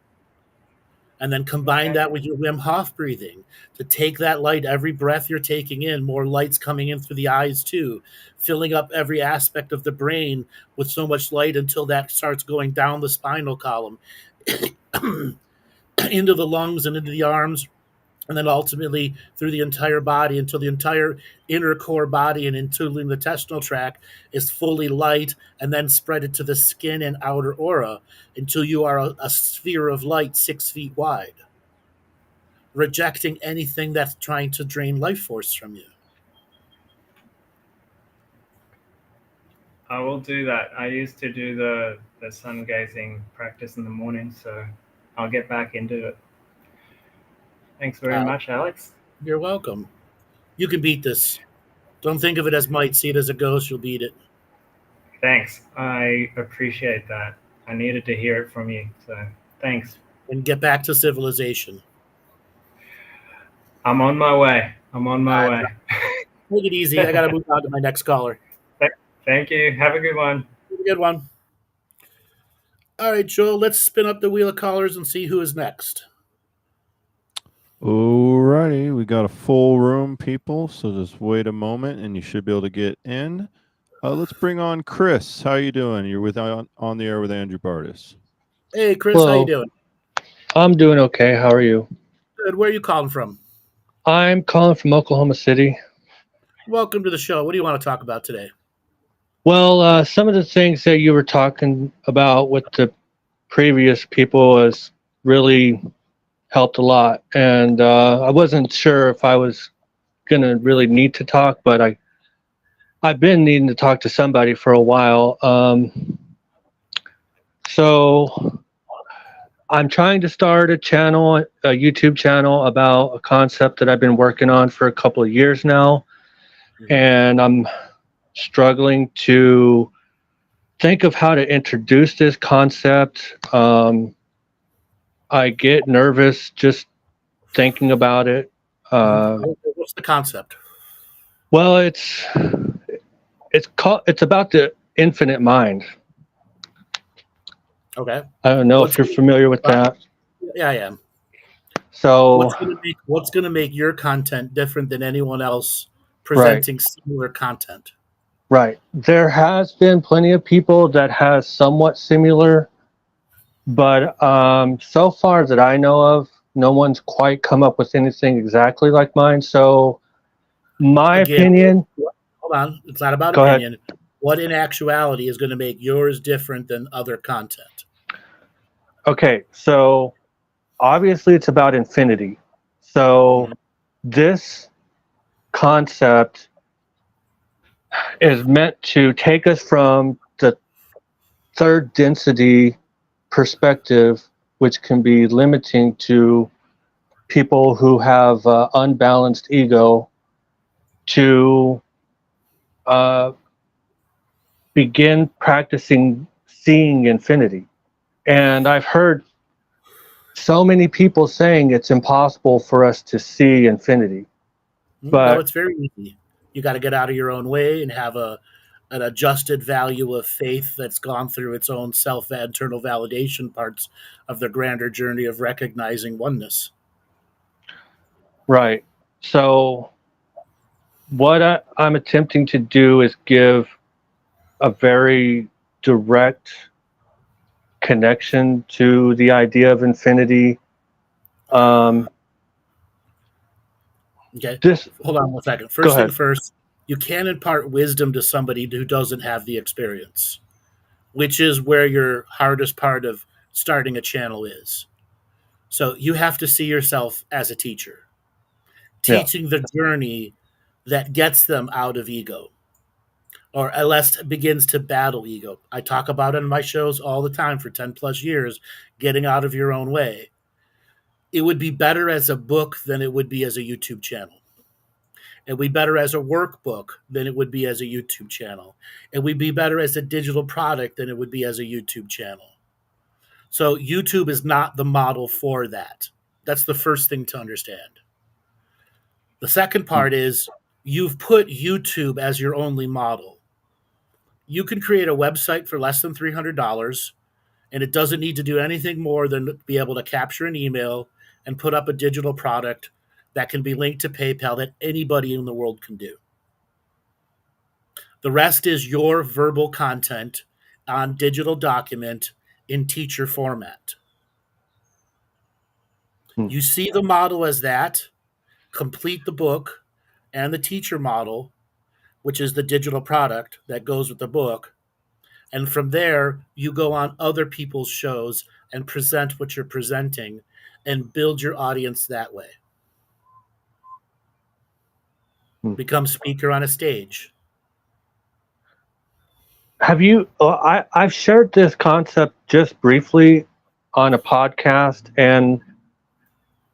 And then combine Okay. that with your Wim Hof breathing to take that light. Every breath you're taking in, more light's coming in through the eyes too, filling up every aspect of the brain with so much light until that starts going down the spinal column into the lungs and into the arms, and then ultimately through the entire body until the entire inner core body and including the intestinal tract is fully light, and then spread it to the skin and outer aura until you are a sphere of light 6 feet wide, rejecting anything that's trying to drain life force from you. I will do that. I used to do the sun gazing practice in the morning, so I'll get back into it. Thanks very Uh, much, Alex. you're welcome. You can beat this. Don't think of it as might, see it as a ghost. You'll beat it. Thanks. I appreciate that. I needed to hear it from you, so thanks. And get back to civilization. I'm on my way. I'm on my All way. right, take it easy. I got to move on to my next caller. Thank you. Have a good one. Have a good one. All right, Joel, let's spin up the wheel of callers and see who is next. Alrighty, we got a full room, people. So just wait a moment, and you should be able to get in. Let's bring on Chris. How you doing? You're with on the air with Andrew Bartzis. Hey, Chris, Hello. how you doing? I'm doing okay. How are you? Good. Where are you calling from? I'm calling from Oklahoma City. Welcome to the show. What do you want to talk about today? Well, some of the things that you were talking about with the previous people has really helped a lot. And I wasn't sure if I was going to really need to talk, but I've been needing to talk to somebody for a while. So I'm trying to start a channel, a YouTube channel about a concept that I've been working on for a couple of years now. And I'm struggling to think of how to introduce this concept. I get nervous just thinking about it. What's the concept? Well, it's about the infinite mind. Okay. I don't know if you're familiar with that. Yeah, I am. So What's going to make your content different than anyone else presenting similar content? Right. There has been plenty of people that has somewhat similar, but so far that I know of, no one's quite come up with anything exactly like mine. So my Again, opinion, hold on. It's not about go ahead. opinion. What in actuality is going to make yours different than other content? Okay, so obviously it's about infinity. So this concept is meant to take us from the third density perspective, which can be limiting to people who have unbalanced ego, to begin practicing seeing infinity. And I've heard so many people saying it's impossible for us to see infinity. No, But it's very easy. You got to get out of your own way and have an adjusted value of faith that's gone through its own self internal validation parts of the grander journey of recognizing oneness. right. So what I'm attempting to do is give a very direct connection to the idea of infinity. Okay. This Hold on 1 second. Go First thing ahead. first, you can impart wisdom to somebody who doesn't have the experience, which is where your hardest part of starting a channel is. So you have to see yourself as a teacher, Yeah. teaching the journey that gets them out of ego, or at least begins to battle ego. I talk about it in my shows all the time for 10 plus years, getting out of your own way. It would be better as a book than it would be as a YouTube channel. It would be better as a workbook than it would be as a YouTube channel. It would be better as a digital product than it would be as a YouTube channel. So YouTube is not the model for that. That's the first thing to understand. The second part is you've put YouTube as your only model. You can create a website for less than $300, and it doesn't need to do anything more than be able to capture an email and put up a digital product that can be linked to PayPal that anybody in the world can do. The rest is your verbal content on digital document in teacher format. You see the model as that, complete the book and the teacher model, which is the digital product that goes with the book. And from there, you go on other people's shows and present what you're presenting and build your audience that way. Become speaker on a stage. Have you? I've shared this concept just briefly on a podcast, and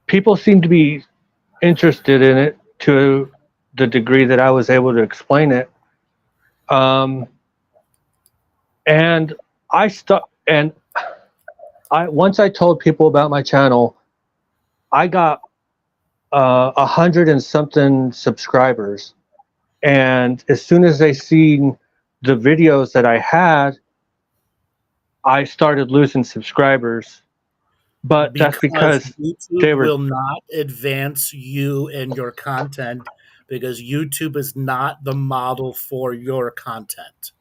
people seem to be interested in it to the degree that I was able to explain it. And once I told people about my channel, I got 100 and something subscribers, and as soon as they seen the videos that I had, I started losing subscribers. But that's because YouTube will not advance you and your content, because YouTube is not the model for your content.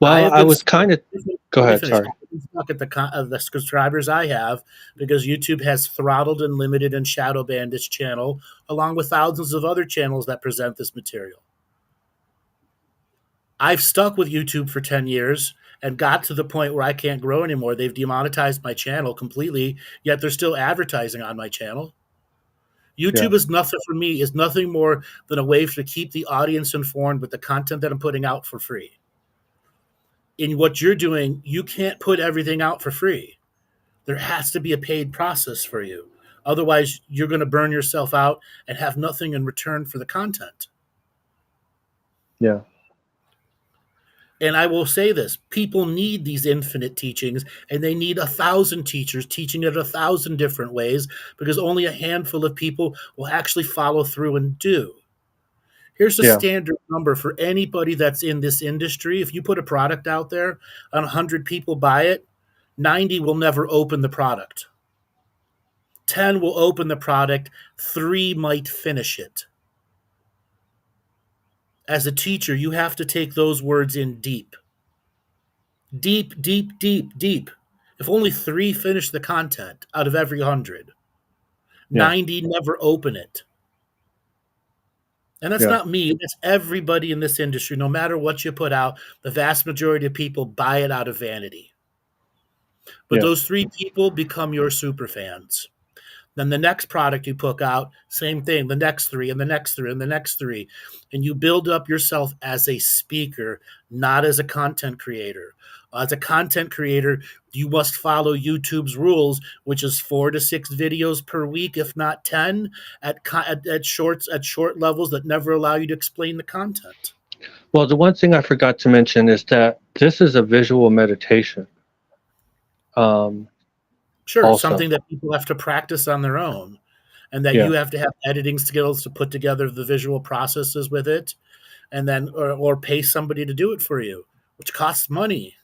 Well, I was kind of. Go ahead. Sorry. Look at the subscribers I have, because YouTube has throttled and limited and shadow banned this channel, along with thousands of other channels that present this material. I've stuck with YouTube for 10 years and got to the point where I can't grow anymore. They've demonetized my channel completely, yet they're still advertising on my channel. YouTube is nothing for me, is nothing more than a way to keep the audience informed with the content that I'm putting out for free. In what you're doing, you can't put everything out for free. There has to be a paid process for you. Otherwise, you're going to burn yourself out and have nothing in return for the content. Yeah. And I will say this, people need these infinite teachings, and they need 1,000 teachers teaching it 1,000 different ways, because only a handful of people will actually follow through and do. Here's a standard number for anybody that's in this industry. If you put a product out there and 100 people buy it, 90 will never open the product. 10 will open the product, 3 might finish it. As a teacher, you have to take those words in deep. Deep, deep, deep, deep. If only 3 finish the content out of every 100, Yeah. 90 never open it. And that's Yeah. not me. That's everybody in this industry. No matter what you put out, the vast majority of people buy it out of vanity. But Yeah. those 3 people become your super fans. Then the next product you put out, same thing, the next 3 and the next 3 and the next 3. And you build up yourself as a speaker, not as a content creator. As a content creator, you must follow YouTube's rules, which is 4 to 6 videos per week, if not 10, at short levels that never allow you to explain the content. Well, the one thing I forgot to mention is that this is a visual meditation. Sure, Also. something that people have to practice on their own, and that Yeah. you have to have editing skills to put together the visual processes with it, and then or pay somebody to do it for you, which costs money.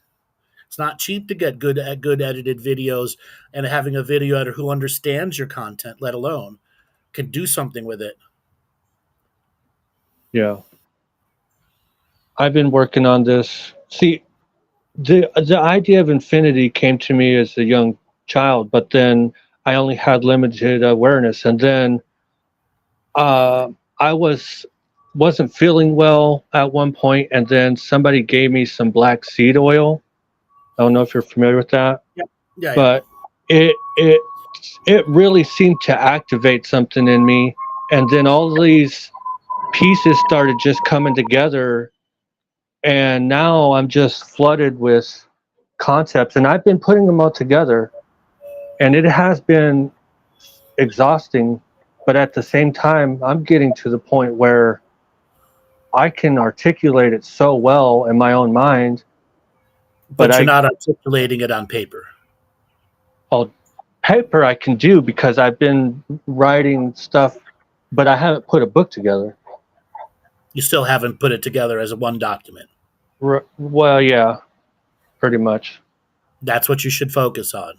It's not cheap to get good edited videos, and having a video editor who understands your content, let alone can do something with it. Yeah. I've been working on this. See, the idea of infinity came to me as a young child, but then I only had limited awareness, and then I wasn't feeling well at one point, and then somebody gave me some black seed oil. I don't know if you're familiar with that, Yeah. but it really seemed to activate something in me, and then all these pieces started just coming together, and now I'm just flooded with concepts, and I've been putting them all together, and it has been exhausting, but at the same time I'm getting to the point where I can articulate it so well in my own mind, but you're not articulating it on paper. On paper I can do, because I've been writing stuff, but I haven't put a book together. You still haven't put it together as a one document. Well, yeah, pretty much. That's what you should focus on.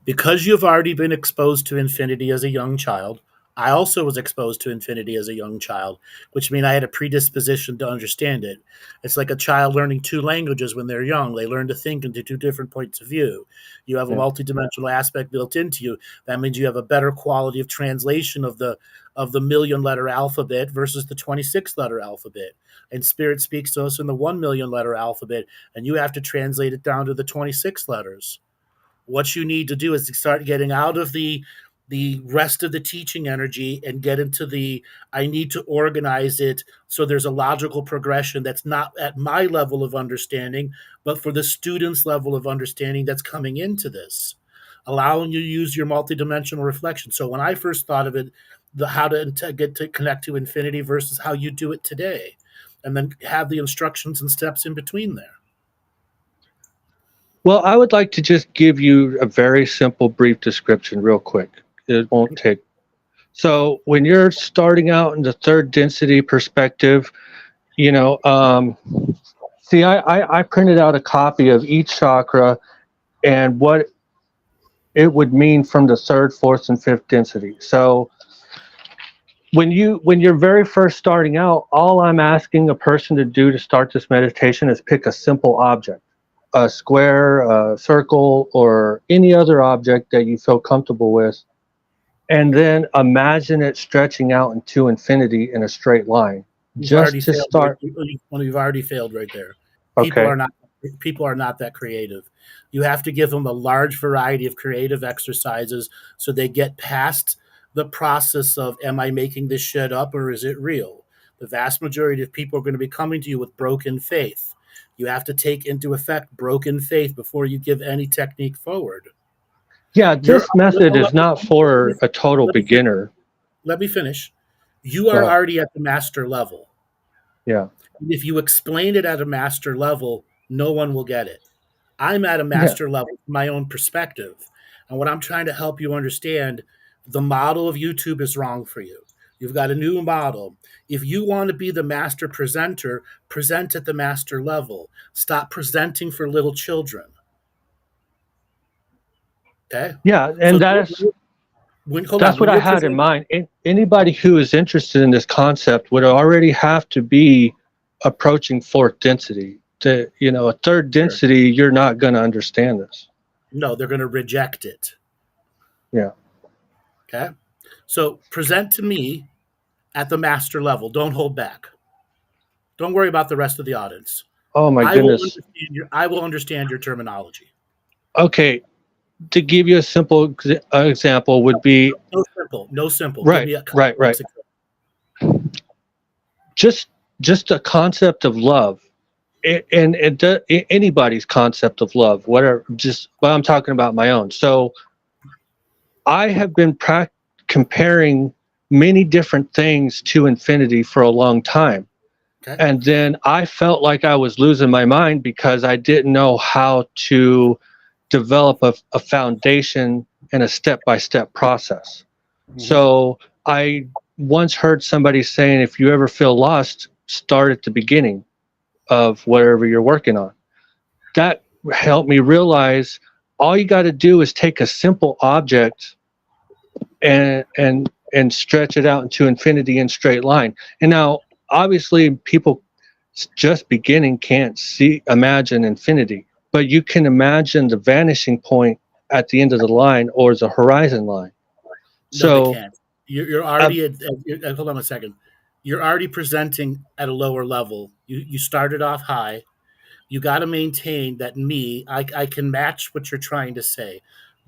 Because you've already been exposed to infinity as a young child, I also was exposed to infinity as a young child, which means I had a predisposition to understand it. It's like a child learning 2 languages when they're young. They learn to think into 2 different points of view. You have a multidimensional aspect built into you. That means you have a better quality of translation of the 1,000,000-letter alphabet versus the 26-letter alphabet. And Spirit speaks to us in the 1,000,000-letter alphabet, and you have to translate it down to the 26 letters. What you need to do is to start getting out of the rest of the teaching energy and get into the I need to organize it so there's a logical progression that's not at my level of understanding, but for the student's level of understanding that's coming into this, allowing you to use your multidimensional reflection. So when I first thought of it, how to get to connect to infinity versus how you do it today, and then have the instructions and steps in between there. Well, I would like to just give you a very simple, brief description real quick. It won't take. So when you're starting out in the 3rd density perspective, see, I printed out a copy of each chakra and what it would mean from the 3rd, 4th, and 5th density. So when you're very first starting out, all I'm asking a person to do to start this meditation is pick a simple object. A square, a circle, or any other object that you feel comfortable with, and then imagine it stretching out into infinity in a straight line. Just to start. You've already failed right there. Okay. People are not that creative. You have to give them a large variety of creative exercises so they get past the process of, am I making this shit up or is it real? The vast majority of people are going to be coming to you with broken faith. You have to take into effect broken faith before you give any technique forward. Yeah, this method is not for a total beginner. Let me finish. You are already at the master level. Yeah. If you explain it at a master level, no one will get it. I'm at a master level from my own perspective. And what I'm trying to help you understand, the model of YouTube is wrong for you. You've got a new model. If you want to be the master presenter, present at the master level. Stop presenting for little children. Okay? Yeah, and that's what I had in mind. Anybody who is interested in this concept would already have to be approaching 4th density. A 3rd density, you're not going to understand this. No, they're going to reject it. Yeah. Okay? So present to me at the master level. Don't hold back. Don't worry about the rest of the audience. Oh my goodness. I will understand your terminology. Okay, to give you a simple example would be No simple. Give right, me a right, right. Just a concept of love, and anybody's concept of love, whatever. Just, well, I'm talking about my own. So I have been comparing many different things to infinity for a long time. Okay. And then I felt like I was losing my mind because I didn't know how to develop a foundation and a step-by-step process. Mm-hmm. So I once heard somebody saying, if you ever feel lost, start at the beginning of whatever you're working on. That helped me realize all you got to do is take a simple object and stretch it out into infinity in straight line. And now, obviously, people just beginning can't imagine infinity, but you can imagine the vanishing point at the end of the line or the horizon line. No, so they can't. You're already hold on a second. You're already presenting at a lower level. You started off high. You got to maintain that I can match what you're trying to say.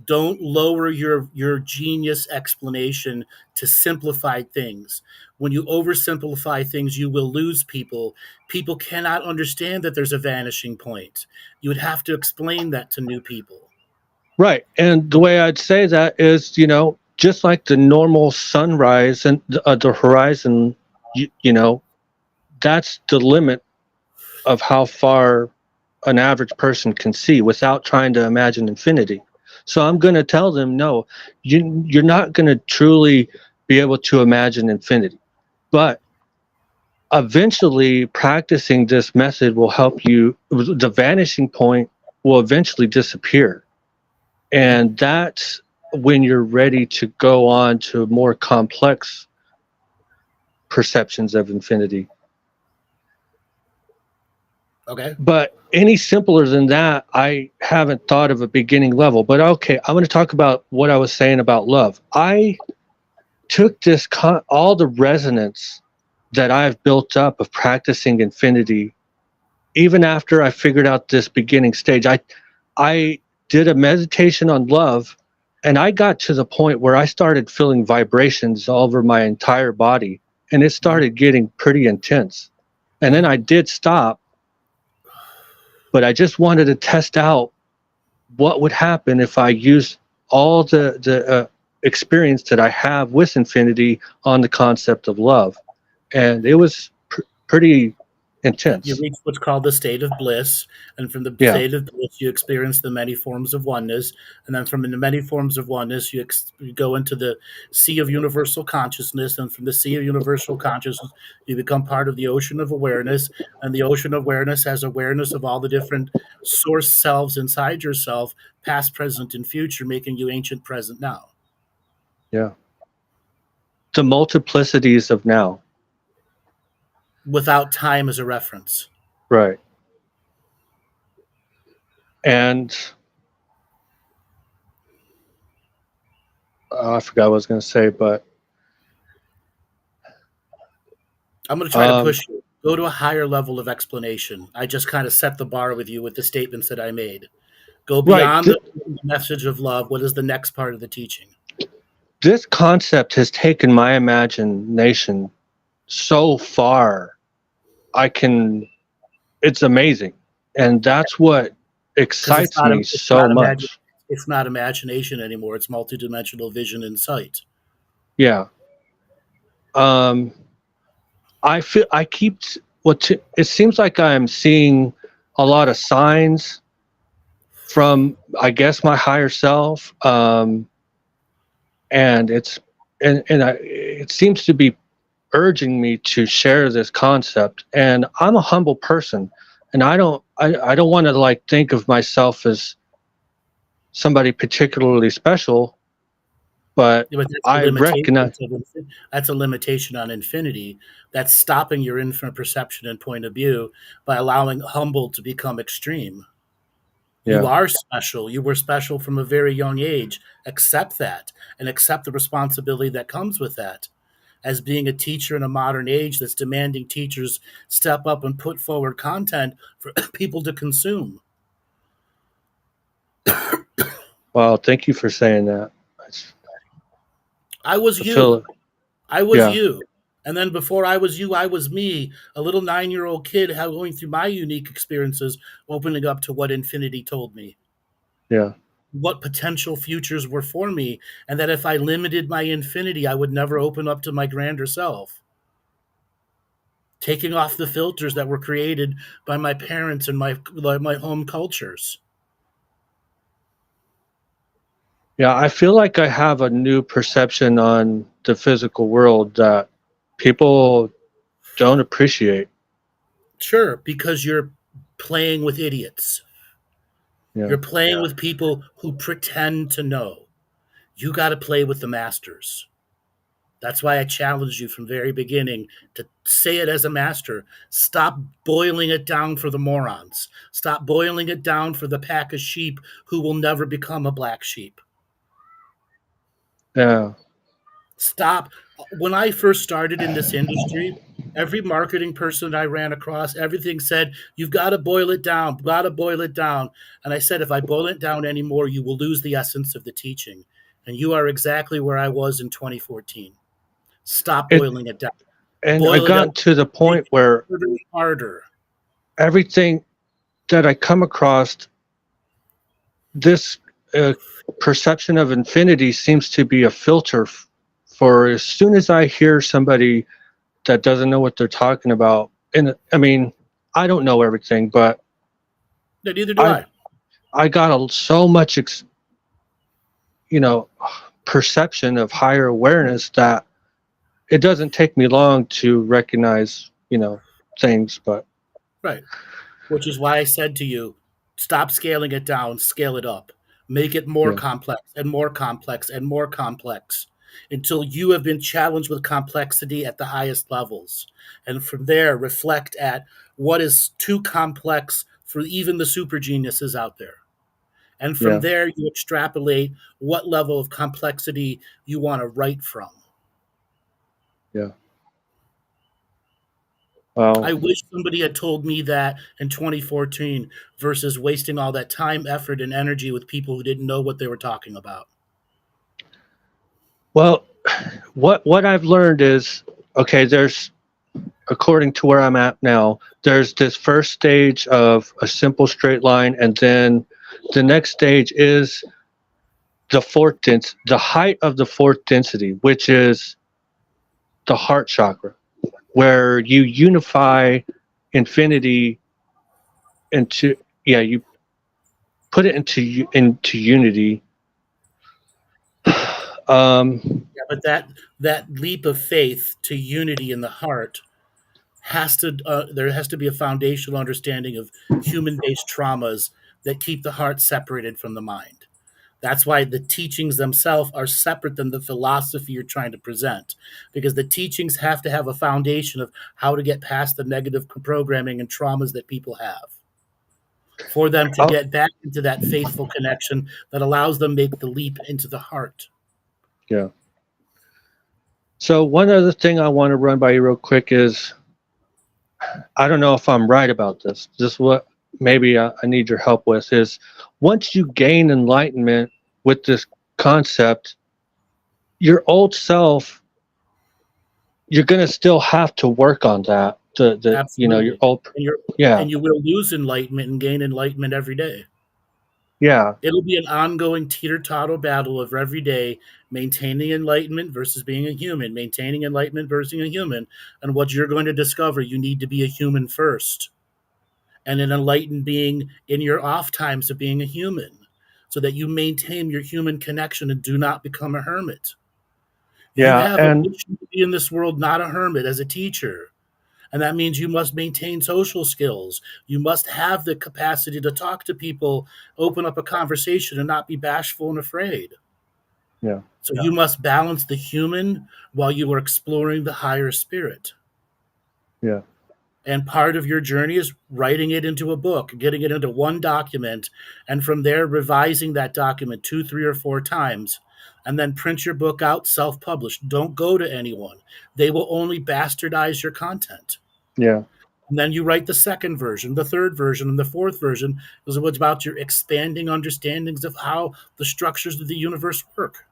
Don't lower your genius explanation to simplified things. When you oversimplify things, you will lose people. People cannot understand that there's a vanishing point. You would have to explain that to new people. Right. And the way I'd say that is, just like the normal sunrise and the horizon, that's the limit of how far an average person can see without trying to imagine infinity. So I'm going to tell them, no, you're not going to truly be able to imagine infinity. But eventually practicing this method will help you. The vanishing point will eventually disappear. And that's when you're ready to go on to more complex perceptions of infinity. Okay. But any simpler than that, I haven't thought of a beginning level. But okay, I'm going to talk about what I was saying about love. I took this all the resonance that I've built up of practicing infinity, even after I figured out this beginning stage. I did a meditation on love, and I got to the point where I started feeling vibrations all over my entire body, and it started getting pretty intense. And then I did stop, but I just wanted to test out what would happen if I used all the experience that I have with infinity on the concept of love. And it was pretty intense. You reach what's called the state of bliss, and from the state of bliss, you experience the many forms of oneness, and then from the many forms of oneness, you go into the sea of universal consciousness, and from the sea of universal consciousness, you become part of the ocean of awareness, and the ocean of awareness has awareness of all the different source selves inside yourself, past, present, and future, making you ancient present now. Yeah. The multiplicities of now. Without time as a reference. Right. And I forgot what I was going to say, but I'm going to try to push you. Go to a higher level of explanation. I just kind of set the bar with you with the statements that I made. Go beyond the message of love. What is the next part of the teaching? This concept has taken my imagination so far. It's amazing. And that's what excites me so much. It's not imagination anymore. It's multidimensional vision and sight. Yeah. It seems like I'm seeing a lot of signs from, I guess, my higher self. And it seems to be urging me to share this concept. And I'm a humble person, and I don't want to think of myself as somebody particularly special, but I recognize that's a limitation on infinity. That's stopping your infinite perception and point of view by allowing humble to become extreme. Yeah. You are special. You were special from a very young age. Accept that and accept the responsibility that comes with that. As being a teacher in a modern age that's demanding teachers step up and put forward content for people to consume. Wow. Thank you for saying that. I was I feel, I was yeah. you. And then before I was you, I was me, a little 9-year-old kid going through my unique experiences, opening up to what infinity told me, Yeah. what potential futures were for me, and that if I limited my infinity, I would never open up to my grander self. Taking off the filters that were created by my parents and my home cultures. Yeah. I feel like I have a new perception on the physical world that people don't appreciate. Sure, because you're playing with idiots. Yeah. You're playing with people who pretend to know. You got to play with the masters. That's why I challenged you from very beginning to say it as a master. Stop boiling it down for the morons. Stop boiling it down for the pack of sheep who will never become a black sheep. Yeah. Stop. When I first started in this industry, every marketing person I ran across, everything said, you've got to boil it down, got to boil it down. And I said, if I boil it down anymore, you will lose the essence of the teaching. And you are exactly where I was in 2014. Stop It, boiling it down. and I Boil it up. got to the point where Harder. everything that I come across, this perception of infinity seems to be a filter for as soon as I hear somebody that doesn't know what they're talking about. And I mean, I don't know everything, but No, neither do I. I got so much, perception of higher awareness that it doesn't take me long to recognize, things. But Right. Which is why I said to you, stop scaling it down, scale it up. Make it more Yeah. complex and more complex and more complex until you have been challenged with complexity at the highest levels. And from there, reflect at what is too complex for even the super geniuses out there. And from yeah, there, you extrapolate what level of complexity you want to write from. yeah. Well, I wish somebody had told me that in 2014 versus wasting all that time, effort, and energy with people who didn't know what they were talking about. well, what I've learned is, okay, there's, according to where I'm at now, there's this first stage of a simple straight line, and then the next stage is the height of the fourth density, which is the heart chakra, where you unify infinity into, yeah, you put it into unity. Yeah, but that leap of faith to unity in the heart has to there has to be a foundational understanding of human-based traumas that keep the heart separated from the mind. That's why the teachings themselves are separate than the philosophy you're trying to present, because the teachings have to have a foundation of how to get past the negative programming and traumas that people have for them to Oh, get back into that faithful connection that allows them to make the leap into the heart. yeah. So one other thing I want to run by you real quick is, I don't know if I'm right about this. This is what maybe I need your help with is, once you gain enlightenment with this concept, your old self, you're going to still have to work on that. Your Absolutely. old, And you're yeah, and you will lose enlightenment and gain enlightenment every day. yeah, It'll be an ongoing teeter-totter battle of every day maintaining enlightenment versus being a human, maintaining enlightenment versus a human. And what you're going to discover, you need to be a human first and an enlightened being in your off times of being a human so that you maintain your human connection and do not become a hermit. You yeah. have a And mission to be in this world, not a hermit, as a teacher. And that means you must maintain social skills. You must have the capacity to talk to people, open up a conversation, and not be bashful and afraid. yeah, So you must balance the human while you are exploring the higher spirit. yeah. And part of your journey is writing it into a book, getting it into one document, and from there revising that document 2, 3, or 4 times. And then print your book out self published. Don't go to anyone, they will only bastardize your content. Yeah. And then you write the second version, the third version, and the fourth version is what's about your expanding understandings of how the structures of the universe work.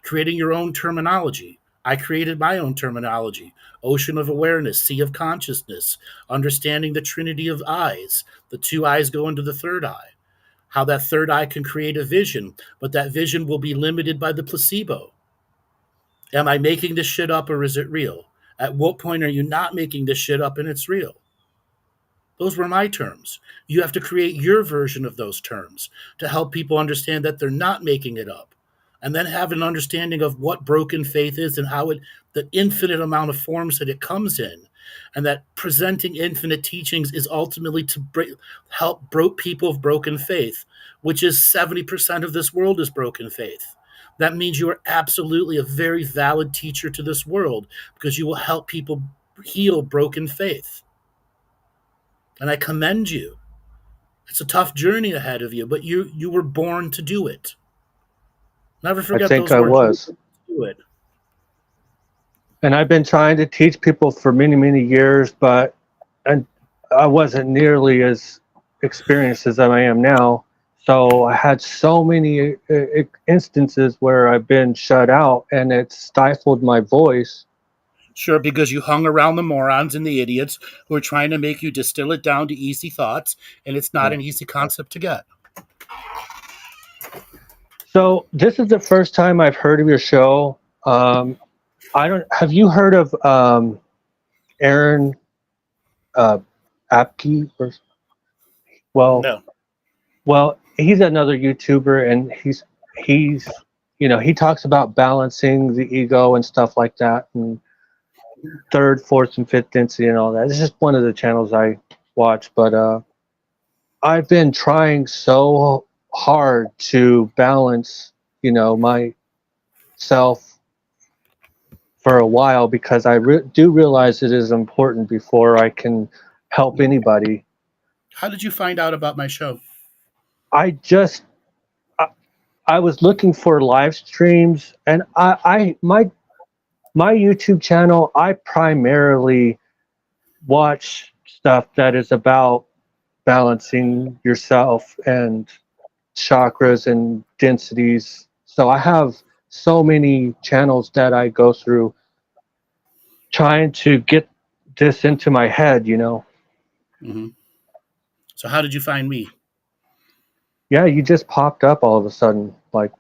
Creating your own terminology. I created my own terminology: ocean of awareness, sea of consciousness, understanding the trinity of eyes. The two eyes go into the third eye. How that third eye can create a vision, but that vision will be limited by the placebo. Am I making this shit up or is it real? At what point are you not making this shit up and it's real? Those were my terms. You have to create your version of those terms to help people understand that they're not making it up. And then have an understanding of what broken faith is and how it, the infinite amount of forms that it comes in. And that presenting infinite teachings is ultimately to help broke people of broken faith, which is 70% of this world is broken faith. That means you are absolutely a very valid teacher to this world because you will help people heal broken faith. And I commend you. It's a tough journey ahead of you, but you were born to do it. Never forget I think those I words. was. Do it. And I've been trying to teach people for many, many years, but I wasn't nearly as experienced as I am now. So I had so many instances where I've been shut out and it stifled my voice. Sure, because you hung around the morons and the idiots who are trying to make you distill it down to easy thoughts, and it's not an easy concept to get. So this is the first time I've heard of your show. Have you heard of Aaron Apke? No. Well, he's another YouTuber, and he's he talks about balancing the ego and stuff like that, and third, fourth, and fifth density and all that. It's just one of the channels I watch, but I've been trying so hard to balance, myself for a while because I do realize it is important before I can help anybody. How did you find out about my show? I was looking for live streams, and my YouTube channel, I primarily watch stuff that is about balancing yourself and chakras and densities. So I have so many channels that I go through trying to get this into my head, Mm-hmm. So how did you find me? Yeah, you just popped up all of a sudden. Like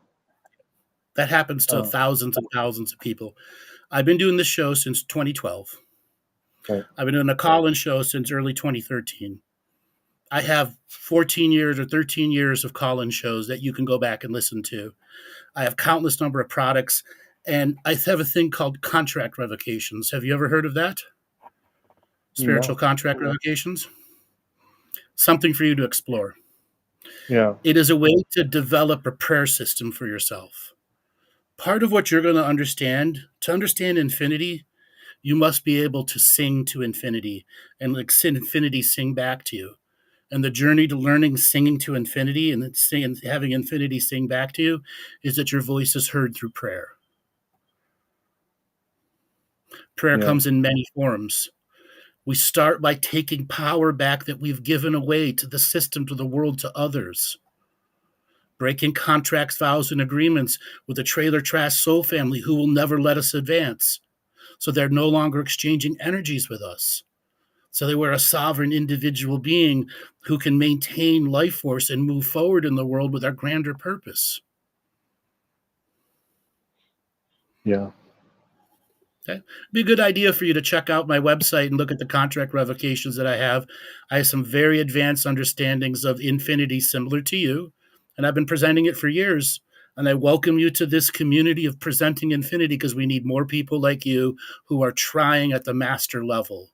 that happens to thousands and thousands of people. I've been doing this show since 2012. Right. I've been doing a call-in show since early 2013. I have 14 years or 13 years of call-in shows that you can go back and listen to. I have countless number of products, and I have a thing called contract revocations. Have you ever heard of that? Spiritual contract revocations? Something for you to explore. Yeah. It is a way to develop a prayer system for yourself. Part of what you're going to understand infinity, you must be able to sing to infinity and like infinity sing back to you. And the journey to learning singing to infinity and having infinity sing back to you is that your voice is heard through prayer. Prayer comes in many forms. We start by taking power back that we've given away to the system, to the world, to others. Breaking contracts, vows, and agreements with the trailer trash soul family who will never let us advance. So they're no longer exchanging energies with us. So they were a sovereign individual being who can maintain life force and move forward in the world with our grander purpose. Yeah. Okay. It'd be a good idea for you to check out my website and look at the contract revocations that I have. I have some very advanced understandings of infinity similar to you, and I've been presenting it for years. And I welcome you to this community of presenting infinity because we need more people like you who are trying at the master level.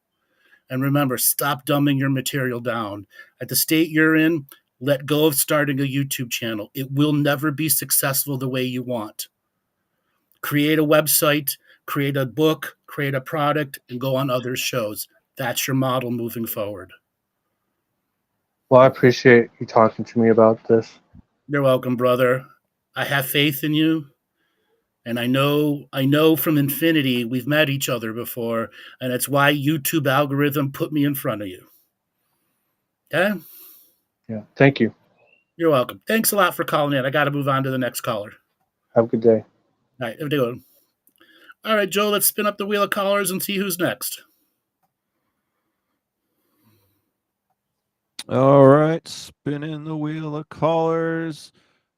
And remember, stop dumbing your material down. At the state you're in, let go of starting a YouTube channel. It will never be successful the way you want. Create a website, create a book, create a product, and go on other shows. That's your model moving forward. Well, I appreciate you talking to me about this. You're welcome, brother. I have faith in you. And I know from infinity we've met each other before, and it's why YouTube algorithm put me in front of you. Okay? Yeah. Thank you. You're welcome. Thanks a lot for calling in. I got to move on to the next caller. Have a good day. All right, have a good one. All right, Joe, let's spin up the wheel of callers and see who's next. All right, spinning the wheel of callers.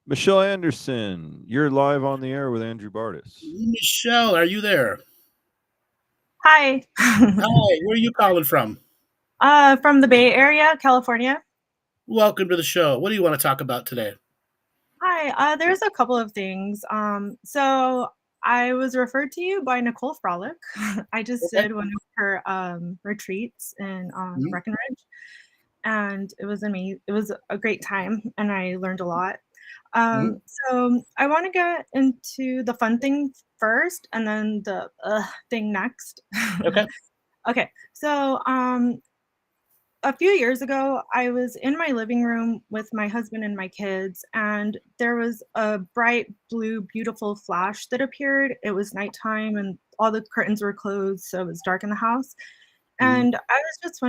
Michelle Anderson, you're live on the air with Andrew Bartzis. Michelle, are you there? Hi. Hi, where are you calling from? From the Bay Area, California. Welcome to the show. What do you want to talk about today? Hi. There's a couple of things. So I was referred to you by Nicole Frolic. I just did one of her retreats in Breckenridge, and it was amazing. It was a great time, and I learned a lot. So I want to get into the fun thing first, and then the thing next. Okay. Okay. So a few years ago, I was in my living room with my husband and my kids, and there was a bright blue, beautiful flash that appeared. It was nighttime, and all the curtains were closed, so it was dark in the house. And I was just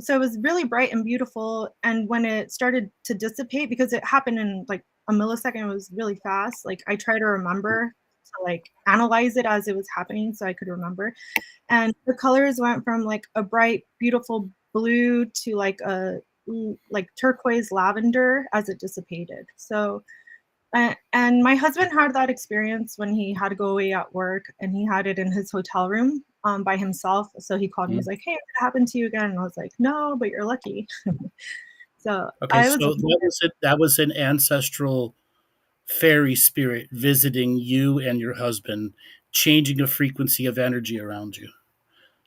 so it was really bright and beautiful. And when it started to dissipate, because it happened in like a millisecond, it was really fast. Like I try to remember to like analyze it as it was happening, so I could remember. And the colors went from like a bright, beautiful blue to like a turquoise lavender as it dissipated. So and my husband had that experience when he had to go away at work, and he had it in his hotel room by himself. So he called me. He was like, "Hey, what happened to you again?" And I was like, "No, but you're lucky." So Okay, so that was an ancestral fairy spirit visiting you and your husband, changing the frequency of energy around you,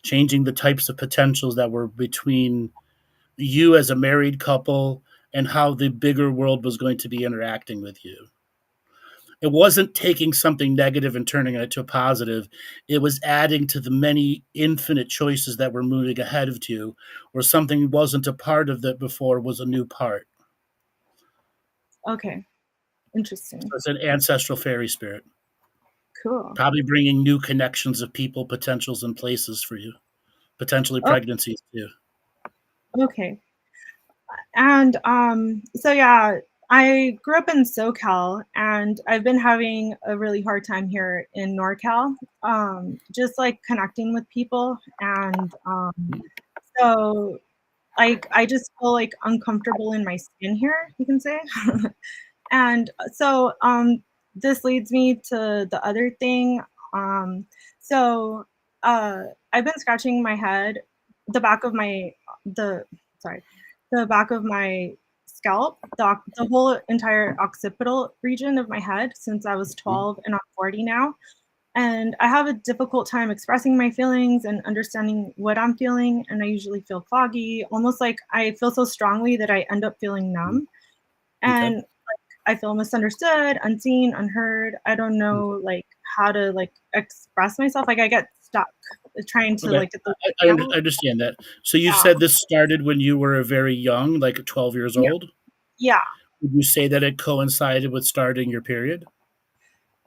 changing the types of potentials that were between you as a married couple and how the bigger world was going to be interacting with you. It wasn't taking something negative and turning it to a positive. It was adding to the many infinite choices that were moving ahead of you, where something wasn't a part of that before was a new part. Okay, interesting. So it's an ancestral fairy spirit. Cool. Probably bringing new connections of people, potentials, and places for you. Potentially pregnancies too. Okay. And so yeah, I grew up in SoCal, and I've been having a really hard time here in NorCal, just like connecting with people. And so like I just feel like uncomfortable in my skin here, you can say. And so this leads me to the other thing. So I've been scratching my head, the back of my the back of my scalp, the whole entire occipital region of my head since I was 12, and I'm 40 now. And I have a difficult time expressing my feelings and understanding what I'm feeling. And I usually feel foggy, almost like I feel so strongly that I end up feeling numb. And like, I feel misunderstood, unseen, unheard. I don't know like how to like express myself. Like I get stuck trying to like get the I understand that. So you said this started when you were very young, like 12 years old? Yeah. Would you say that it coincided with starting your period?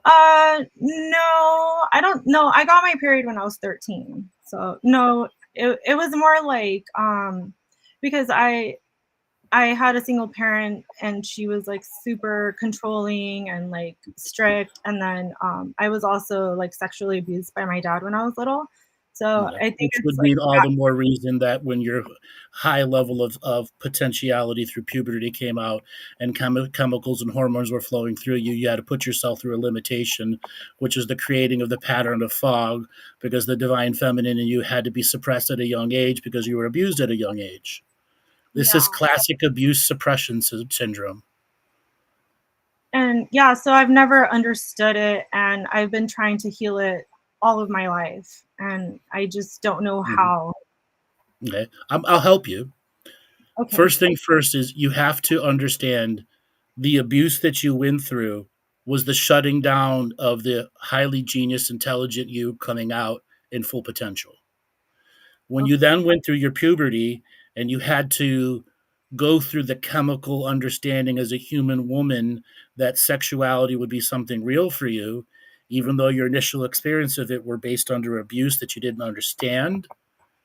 No, I don't know. I got my period when I was 13. So no, it was more like because I had a single parent, and she was like super controlling and like strict, and then I was also like sexually abused by my dad when I was little. So I think which would mean all the more reason that when your high level of potentiality through puberty came out and chemicals and hormones were flowing through you, you had to put yourself through a limitation, which is the creating of the pattern of fog, because the divine feminine in you had to be suppressed at a young age because you were abused at a young age. This is classic abuse suppression syndrome. And yeah, so I've never understood it, and I've been trying to heal it all of my life, and I just don't know how. Okay, I'll help you. Okay. First thing first is you have to understand the abuse that you went through was the shutting down of the highly genius, intelligent you coming out in full potential. When you then went through your puberty and you had to go through the chemical understanding as a human woman that sexuality would be something real for you, even though your initial experience of it were based under abuse that you didn't understand,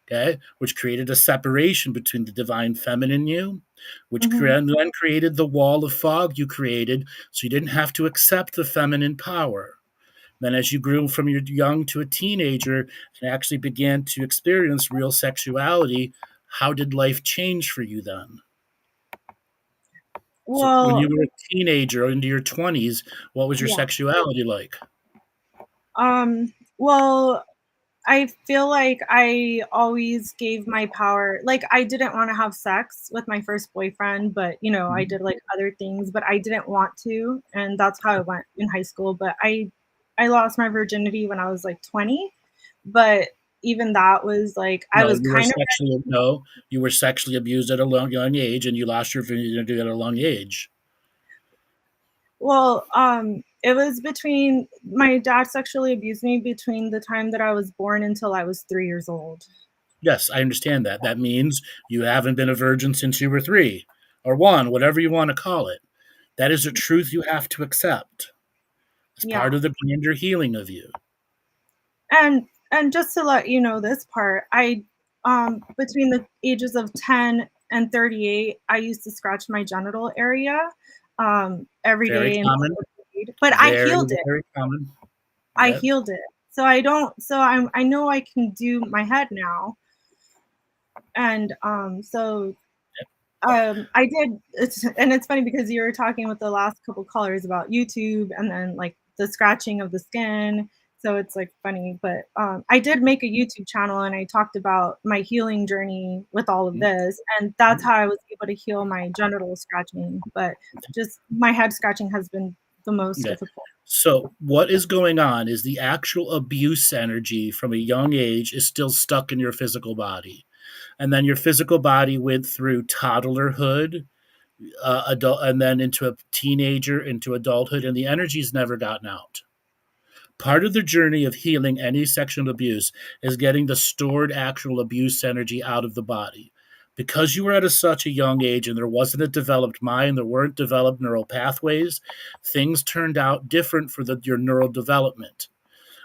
okay, which created a separation between the divine feminine you, which then created the wall of fog you created so you didn't have to accept the feminine power. Then, as you grew from your young to a teenager and actually began to experience real sexuality, how did life change for you then? So, when Well, you were a teenager into your 20s, what was your yeah. sexuality like? Well, I feel like I always gave my power. Like, I didn't want to have sex with my first boyfriend, but I did like other things, but I didn't want to, and that's how I went in high school. But I lost my virginity when I was like 20, but even that was like I No, was kind of you were sexually abused at a young age, and you lost your virginity at a young age. well, it was between my dad sexually abused me between the time that I was born until I was 3 years old. Yes, I understand that. That means you haven't been a virgin since you were 3 or 1, whatever you want to call it. That is a truth you have to accept. It's part Yeah. of the grander healing of you. And just to let you know this part, I between the ages of 10 and 38, I used to scratch my genital area every Very day in common. fourth grade. But I Very, healed it. very common. I Yep. healed it. So I don't so I know I can do my head now. And so I did and it's funny because you were talking with the last couple callers about YouTube and then like the scratching of the skin. So it's like funny, but I did make a YouTube channel and I talked about my healing journey with all of this, and that's how I was able to heal my genital scratching. But just my head scratching has been the most Okay. difficult. So what is going on is the actual abuse energy from a young age is still stuck in your physical body. And then your physical body went through toddlerhood, adult, and then into a teenager, into adulthood, and the energy's never gotten out. Part of the journey of healing any sexual abuse is getting the stored actual abuse energy out of the body. Because you were at such a young age and there wasn't a developed mind, there weren't developed neural pathways, things turned out different for your neural development.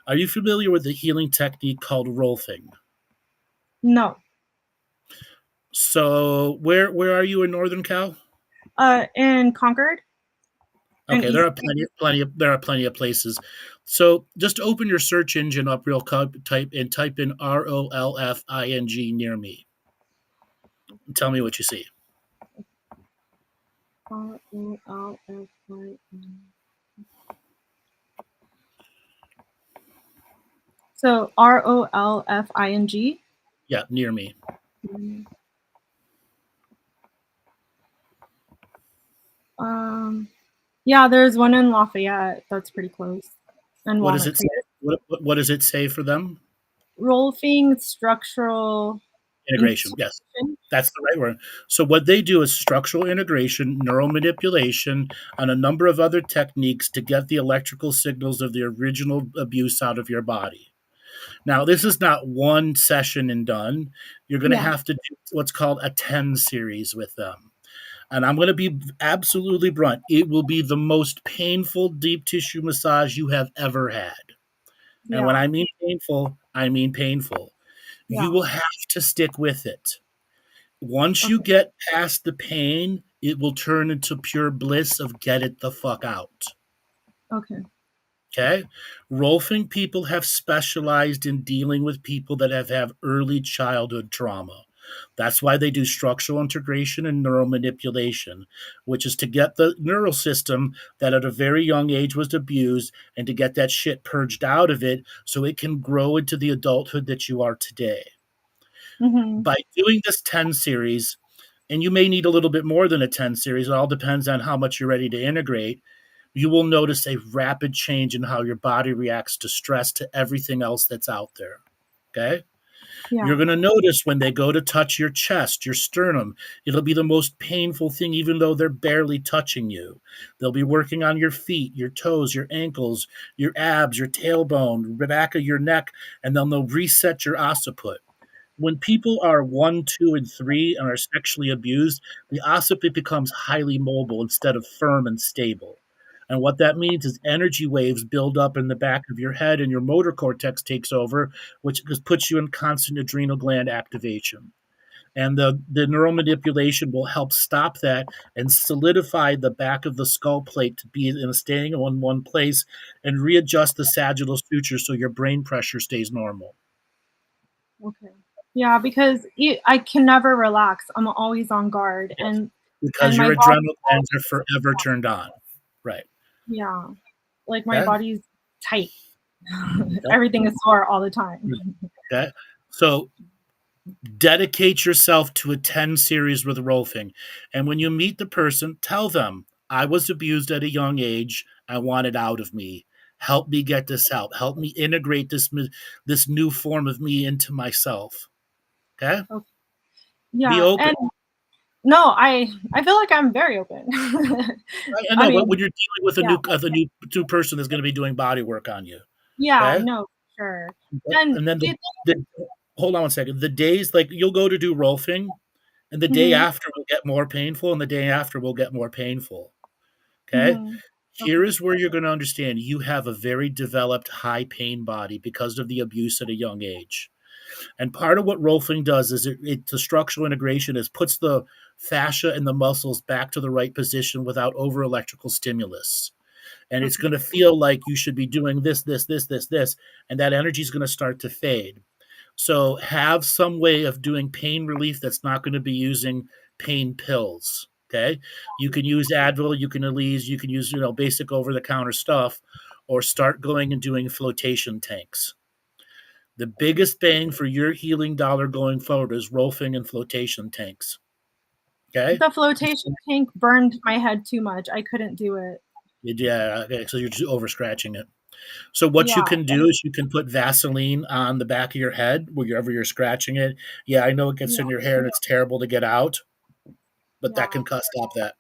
Are you familiar with the healing technique called Rolfing? No. So where are you in Northern Cal? In Concord. Okay, there are plenty of places. So just open your search engine up real quick, type in ROLFING near me. And tell me what you see. ROLFING. So ROLFING. Yeah, near me. Yeah, there's one in Lafayette. That's pretty close. And What does Walnut it say? Creek. What does it say for them? Rolfing structural Integration. Yes, that's the right word. So what they do is structural integration, neural manipulation, and a number of other techniques to get the electrical signals of the original abuse out of your body. Now, this is not one session and done. You're going to have to do what's called a 10 series with them. And I'm going to be absolutely blunt. It will be the most painful deep tissue massage you have ever had. And when I mean painful, I mean painful. You will have to stick with it. Once you get past the pain, it will turn into pure bliss of get it the fuck out. Okay. Okay? Rolfing people have specialized in dealing with people that have early childhood trauma. That's why they do structural integration and neural manipulation, which is to get the neural system that at a very young age was abused and to get that shit purged out of it so it can grow into the adulthood that you are today. By doing this 10 series, and you may need a little bit more than a 10 series, it all depends on how much you're ready to integrate, you will notice a rapid change in how your body reacts to stress, to everything else that's out there. Okay? You're going to notice when they go to touch your chest, your sternum, it'll be the most painful thing, even though they're barely touching you. They'll be working on your feet, your toes, your ankles, your abs, your tailbone, the back of your neck, and then they'll reset your occiput. When people are 1, 2, and 3 and are sexually abused, the occiput becomes highly mobile instead of firm and stable. And what that means is energy waves build up in the back of your head and your motor cortex takes over, which puts you in constant adrenal gland activation. And the neural manipulation will help stop that and solidify the back of the skull plate to be in staying in one place and readjust the sagittal suture so your brain pressure stays normal. Okay. Yeah, because I can never relax. I'm always on guard, Yes. and Because my your body, adrenal glands are forever turned on. Right. yeah, like my Okay. body's tight. Okay. Everything is sore all the time. Okay. So dedicate yourself to a 10 series with Rolfing. And when you meet the person, tell them, I was abused at a young age. I want it out of me. Help me get this out. Help me integrate this new form of me into myself. Okay? Okay. Be Yeah, open. and no, I feel like I'm very open. I know, I mean, when you're dealing with a yeah, new person that's going to be doing body work on you. yeah, Okay? no, sure. And And then do you the hold on one second. The days, like, you'll go to do Rolfing, and the day think? after will get more painful, and the day after will get more painful. Okay? Hmm. Here Okay. is where you're going to understand you have a very developed high pain body because of the abuse at a young age. And part of what Rolfing does is the structural integration is puts the fascia and the muscles back to the right position without over electrical stimulus. And it's Okay. going to feel like you should be doing this, and that energy is going to start to fade. So have some way of doing pain relief that's not going to be using pain pills. Okay. You can use Advil, you can Aleve, you can use, basic over the counter stuff, or start going and doing flotation tanks. The biggest bang for your healing dollar going forward is Rolfing and flotation tanks. Okay. The flotation tank burned my head too much. I couldn't do it. Yeah. Okay. So you're just over scratching it. So what you Yeah. can do is you can put Vaseline on the back of your head wherever you're scratching it. Yeah, I know it gets Yeah. in your hair and it's terrible to get out, but that Yeah. can stop that.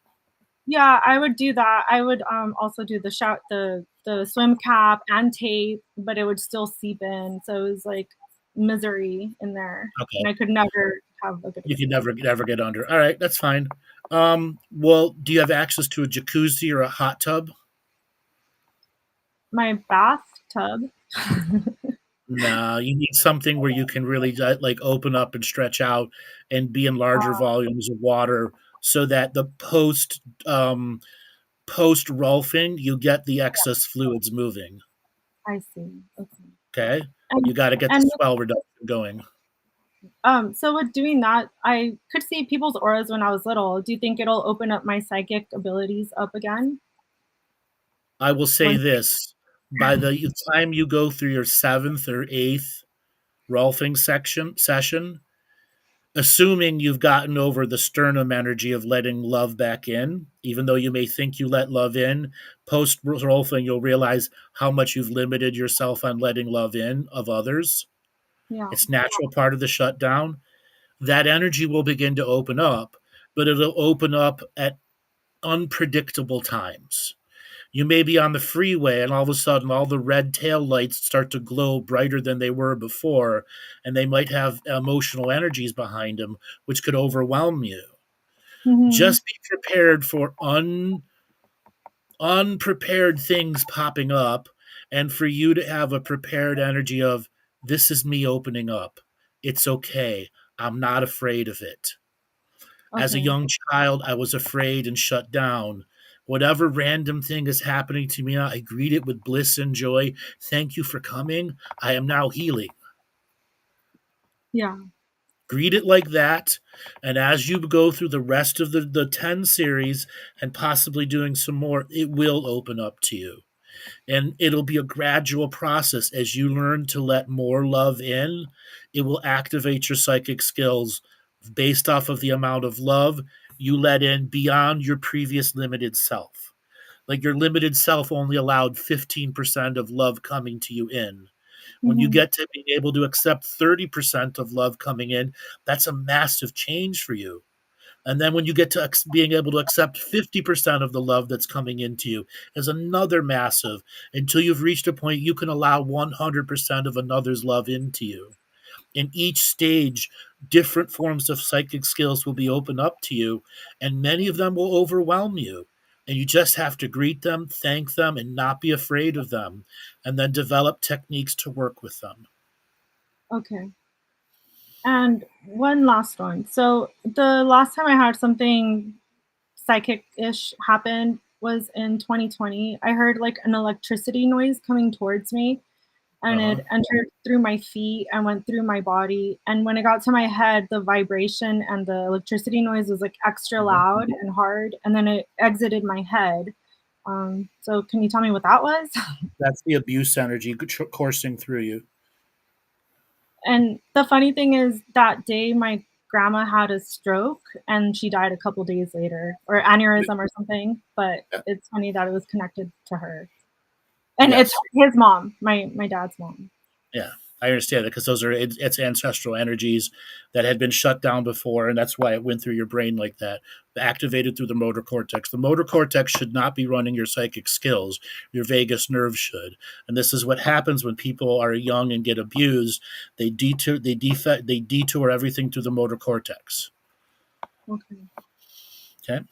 Yeah, I would do that. I would also do the swim cap and tape, but it would still seep in. So it was like misery in there. Okay. And I could never have a good You can never get under. All right, that's fine. Well, do you have access to a jacuzzi or a hot tub? my bathtub. No, you need something where you can really like open up and stretch out and be in larger volumes of water so that the post rolfing you get the excess fluids moving. I see. Okay. Okay, And you got to get the and swell reduction going. so with doing that, I could see people's auras when I was little. Do you think it'll open up my psychic abilities up again? I will say Once this: by the time you go through your 7th or 8th rolfing session, assuming you've gotten over the sternum energy of letting love back in, even though you may think you let love in, post rolfing, you'll realize how much you've limited yourself on letting love in of others. yeah. It's natural part of the shutdown. That energy will begin to open up, but it'll open up at unpredictable times. You may be on the freeway and all of a sudden all the red tail lights start to glow brighter than they were before, and they might have emotional energies behind them, which could overwhelm you. Hmm. Just be prepared for unprepared things popping up, and for you to have a prepared energy of, this is me opening up. It's okay. I'm not afraid of it. As a Okay. young child, I was afraid and shut down. Whatever random thing is happening to me now, I greet it with bliss and joy. Thank you for coming. I am now healing. Yeah. Greet it like that. And as you go through the rest of the 10 series and possibly doing some more, it will open up to you. And it'll be a gradual process. As you learn to let more love in, it will activate your psychic skills based off of the amount of love you let in beyond your previous limited self. Like your limited self only allowed 15% of love coming to you in. When you Hmm. get to being able to accept 30% of love coming in, that's a massive change for you. And then when you get to being able to accept 50% of the love that's coming into you is another massive, until you've reached a point you can allow 100% of another's love into you. In each stage, different forms of psychic skills will be opened up to you, and many of them will overwhelm you. And you just have to greet them, thank them, and not be afraid of them, and then develop techniques to work with them. Okay. And one last one. So the last time I had something psychic-ish happen was in 2020. I heard like an electricity noise coming towards me, and it entered through my feet and went through my body. And when it got to my head, the vibration and the electricity noise was like extra loud and hard, and then it exited my head. So can you tell me what that was? That's the abuse energy coursing through you. And the funny thing is, that day my grandma had a stroke and she died a couple days later, or aneurysm or something. But it's funny that it was connected to her. And Yes. it's his mom, my dad's mom. Yeah, I understand that, because it's ancestral energies that had been shut down before, and that's why it went through your brain like that, activated through the motor cortex. The motor cortex should not be running your psychic skills. Your vagus nerve should. And this is what happens when people are young and get abused. They detour everything through the motor cortex. Okay. Okay.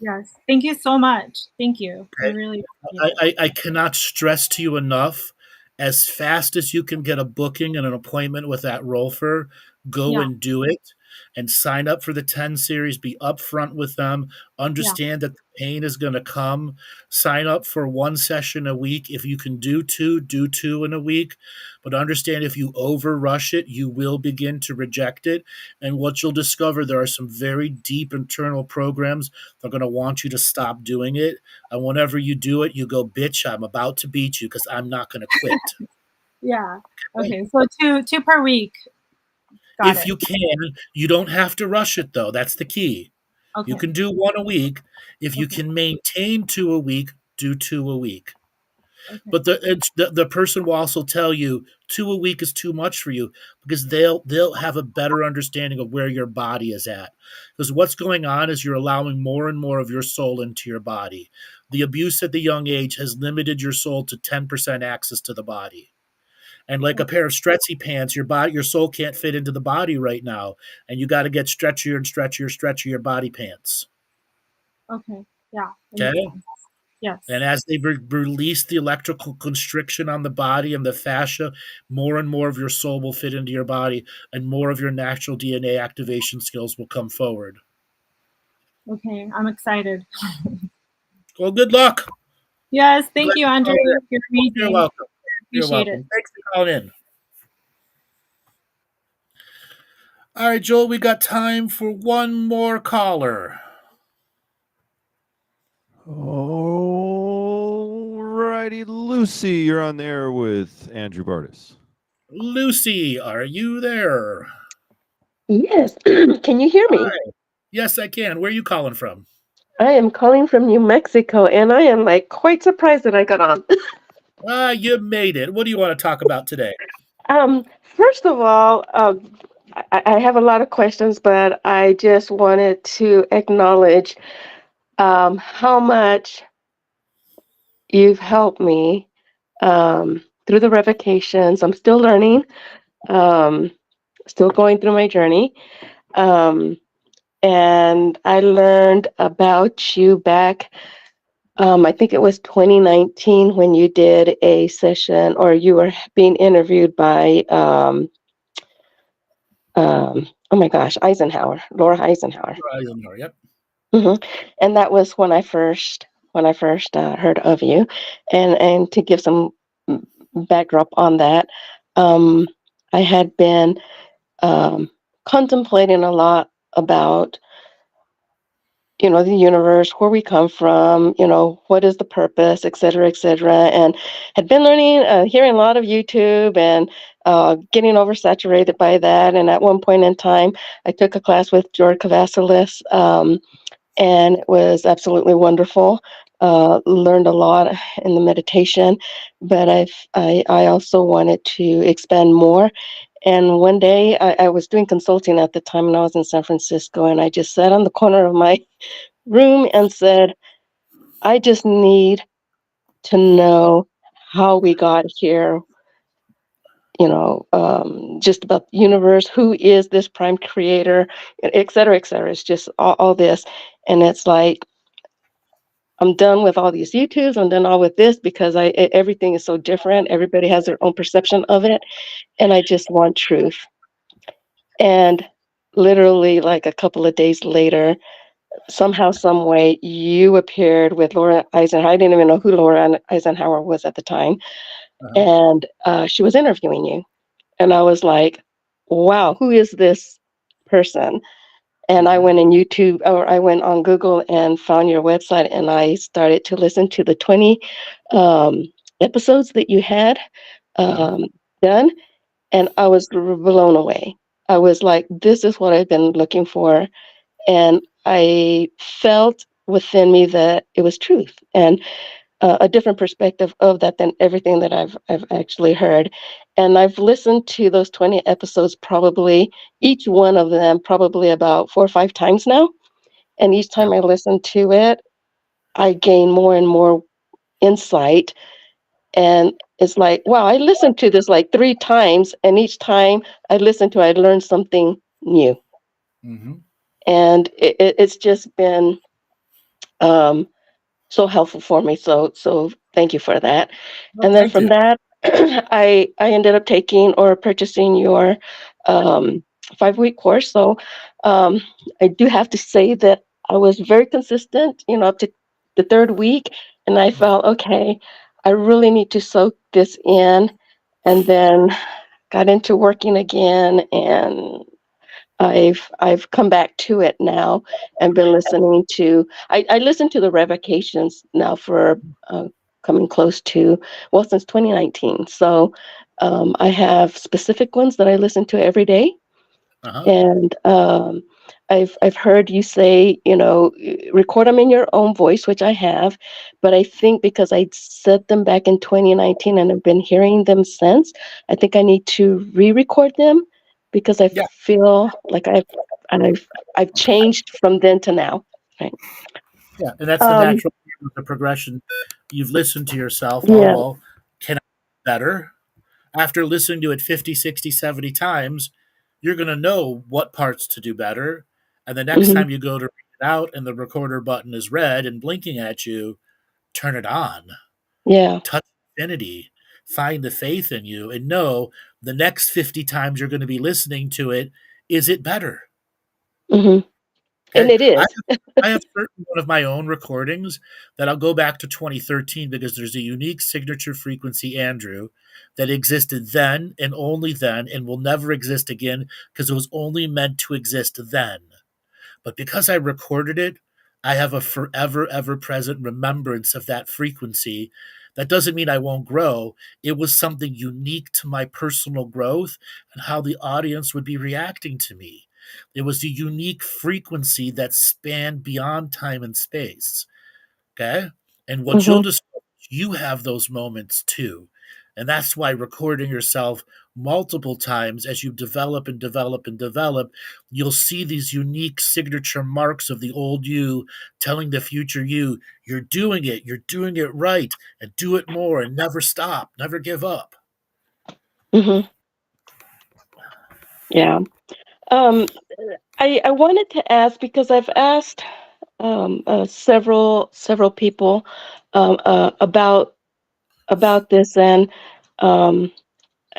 Yes. Thank you so much. Thank you. Okay. I really appreciate it. I cannot stress to you enough, as fast as you can get a booking and an appointment with that Rolfer, go and do it, and sign up for the 10 series. Be upfront with them. Understand that the pain is going to come. Sign up for 1 session a week. If you can do 2, do 2 in a week. But understand, if you overrush it, you will begin to reject it. And what you'll discover, there are some very deep internal programs that are going to want you to stop doing it. And whenever you do it, you go, bitch, I'm about to beat you because I'm not going to quit. Yeah. Okay. So two per week. If you can, you don't have to rush it, though. That's the key. Okay. You can do 1 a week. If you can maintain 2 a week, do 2 a week. Okay. But the person will also tell you 2 a week is too much for you, because they'll have a better understanding of where your body is at. Because what's going on is you're allowing more and more of your soul into your body. The abuse at the young age has limited your soul to 10% access to the body. And like a pair of stretchy pants, your soul can't fit into the body right now, and you got to get stretchier and stretchier body pants. Okay. Yeah. Okay. Yes. And as they release the electrical constriction on the body and the fascia, more and more of your soul will fit into your body, and more of your natural DNA activation skills will come forward. Okay. I'm excited. Well, good luck. Yes. Thank you, Andrew. You're amazing. You're welcome. You're Appreciate welcome. it. Thanks for calling in. All right, Joel, we got time for one more caller. All righty, Lucy, you're on the air with Andrew Bartzis. Lucy, are you there? Yes. Can you hear me? Hi. Yes, I can. Where are you calling from? I am calling from New Mexico, and I am quite surprised that I got on. You made it. What do you want to talk about today? First of all, I have a lot of questions, but I just wanted to acknowledge how much you've helped me through the revocations. I'm still learning, still going through my journey. And I learned about you back, I think it was 2019, when you did a session, or you were being interviewed by, oh my gosh, Laura Eisenhower. Yep. Mm-hmm. And that was when I first heard of you, and to give some backdrop on that, I had been contemplating a lot about, the universe, where we come from, what is the purpose, et cetera, and had been learning, hearing a lot of YouTube, and getting oversaturated by that. And at one point in time, I took a class with George Kavasilis, and it was absolutely wonderful. Learned a lot in the meditation, but I also wanted to expand more. And one day I was doing consulting at the time, and I was in San Francisco, and I just sat on the corner of my room and said, I just need to know how we got here, just about the universe, who is this prime creator, et cetera, et cetera. It's just all this. And it's like, I'm done with all these YouTubes. I'm done all with this because everything is so different. Everybody has their own perception of it. And I just want truth. And literally like a couple of days later, somehow, some way, you appeared with Laura Eisenhower. I didn't even know who Laura Eisenhower was at the time. And she was interviewing you. And I was like, wow, who is this person? And I went in YouTube, or I went on Google and found your website, and I started to listen to the 20 episodes that you had done. And I was blown away. I was like, this is what I've been looking for. And I felt within me that it was truth and a different perspective of that than everything that I've actually heard. And I've listened to those 20 episodes, probably each one of them probably about 4 or 5 times now. And each time I listen to it, I gain more and more insight. And it's like, wow, I listened to this like 3 times, and each time I listened to it, I learned something new. And it's just been so helpful for me. So thank you for that. And then from that, I ended up taking or purchasing your 5-week course. So I do have to say that I was very consistent, up to the 3rd week, and I felt, okay, I really need to soak this in, and then got into working again, and I've come back to it now and been listening to. I listen to the revocations now for coming close to, well, since 2019. So I have specific ones that I listen to every day, and I've heard you say, record them in your own voice, which I have, but I think because I said them back in 2019 and I've been hearing them since, I think I need to re-record them because I feel like I've changed from then to now. Right. Yeah, and that's the natural the progression. You've listened to yourself. Oh, Yeah. well, can I do better? After listening to it 50, 60, 70 times, you're going to know what parts to do better. And the next time you go to read it out and the recorder button is red and blinking at you, turn it on. Yeah. Touch infinity. Find the faith in you and know the next 50 times you're going to be listening to it, is it better? And it is. I have certain one of my own recordings that I'll go back to 2013 because there's a unique signature frequency, Andrew, that existed then and only then and will never exist again because it was only meant to exist then. But because I recorded it, I have a forever, ever present remembrance of that frequency. That doesn't mean I won't grow. It was something unique to my personal growth and how the audience would be reacting to me. It was a unique frequency that spanned beyond time and space. Okay? And what you'll discover, you have those moments too. And that's why recording yourself multiple times as you develop and develop and develop, you'll see these unique signature marks of the old you telling the future you, you're doing it right, and do it more and never stop, never give up. Yeah. I wanted to ask, because I've asked several people about this, and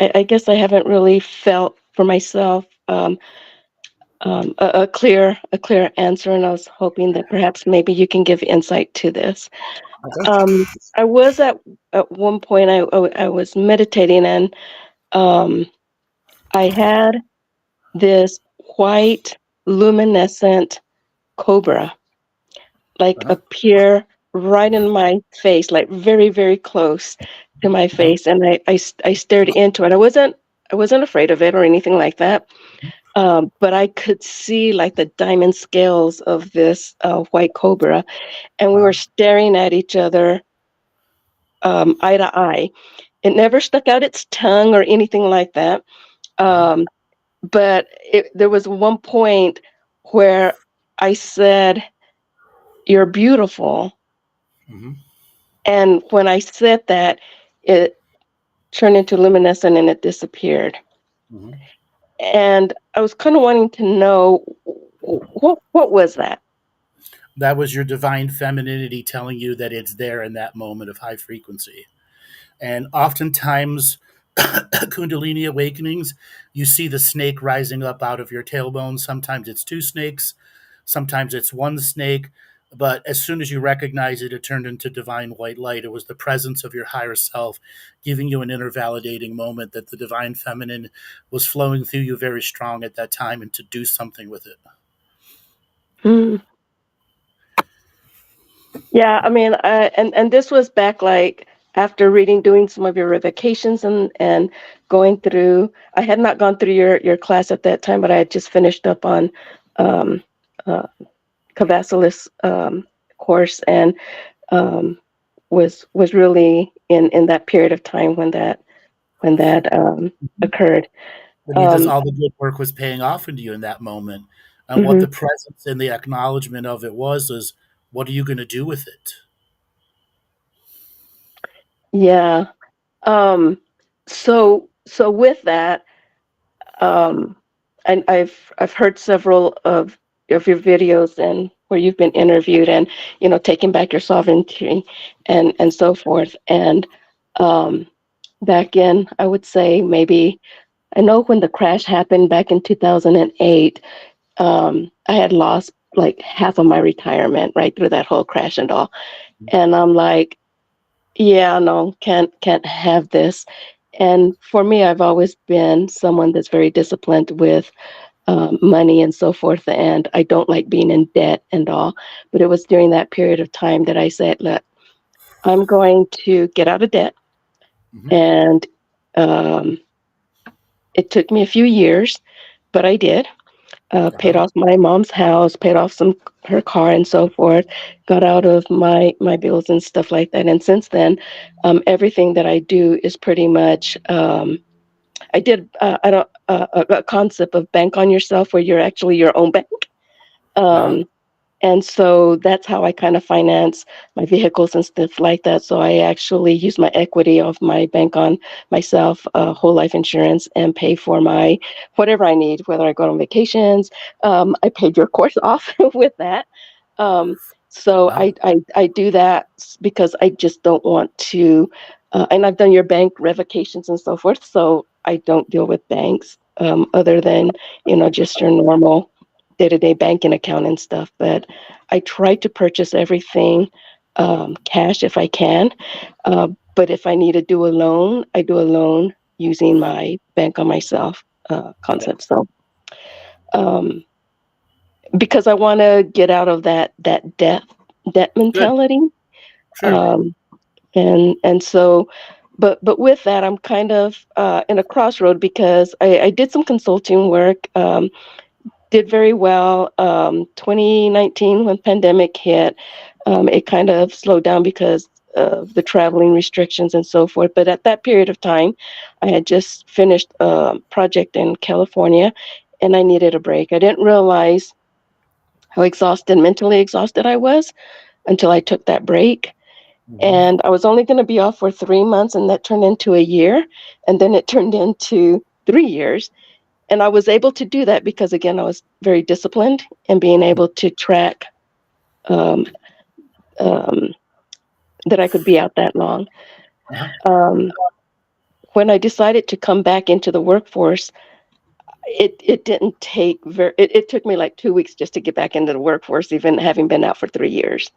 I guess I haven't really felt for myself a clear answer, and I was hoping that perhaps maybe you can give insight to this. I was at one point I was meditating, and I had this white luminescent cobra appear right in my face, like very, very close to my face. And I stared into it. I wasn't afraid of it or anything like that. But I could see like the diamond scales of this white cobra, and we were staring at each other eye to eye. It never stuck out its tongue or anything like that. But there was one point where I said, "You're beautiful." And when I said that, turned into luminescent and it disappeared. Mhm. And I was kind of wanting to know what was that? That was your divine femininity telling you that it's there in that moment of high frequency. And oftentimes, Kundalini awakenings, you see the snake rising up out of your tailbone. Sometimes it's two snakes, sometimes it's one snake. But as soon as you recognize it, it turned into divine white light. It was the presence of your higher self giving you an inner validating moment that the divine feminine was flowing through you very strong at that time and to do something with it. Hmm. Yeah, I mean, and this was back like after doing some of your revocations and going through. I had not gone through your class at that time, but I had just finished up on um, uh, Cavasilis course and was really in that period of time when that occurred. That means Um, all the good work was paying off into you in that moment. And what mhm. the presence and the acknowledgement of it was is, what are you going to do with it? Yeah. So with that, and I've heard several of your videos and where you've been interviewed and taking back your sovereignty and so forth. And um, back in, I would say maybe I know when the crash happened back in 2008, I had lost like half of my retirement right through that whole crash and all. And I'm like, yeah, no, can't have this. And for me, I've always been someone that's very disciplined with money and so forth, and I don't like being in debt and all. But it was during that period of time that I said, look, I'm going to get out of debt. Mm-hmm. And it took me a few years, but I did. Paid off my mom's house, paid off her car and so forth, got out of my bills and stuff like that. And since then, everything that I do is pretty much I did a concept of bank on yourself where you're actually your own bank. And so that's how I kind of finance my vehicles and stuff like that. So I actually use my equity of my bank on myself, whole life insurance, and pay for my whatever I need, whether I go on vacations. I paid your course off with that. So Wow. I do that because I just don't want to, and I've done your bank revocations and so forth. So I don't deal with banks other than, just your normal day-to-day banking account and stuff. But I try to purchase everything cash if I can. But if I need to do a loan, I do a loan using my bank on myself concept. So because I want to get out of that debt Good. mentality. Sure. And so but with that, I'm kind of in a crossroad because I did some consulting work, did very well. 2019, when pandemic hit, it kind of slowed down because of the traveling restrictions and so forth. But at that period of time, I had just finished a project in California and I needed a break. I didn't realize how mentally exhausted I was until I took that break. And I was only going to be off for 3 months, and that turned into a year. And then it turned into 3 years. And I was able to do that because, again, I was very disciplined and being able to track um, um, that I could be out that long. When I decided to come back into the workforce, it didn't take it took me like 2 weeks just to get back into the workforce, even having been out for 3 years.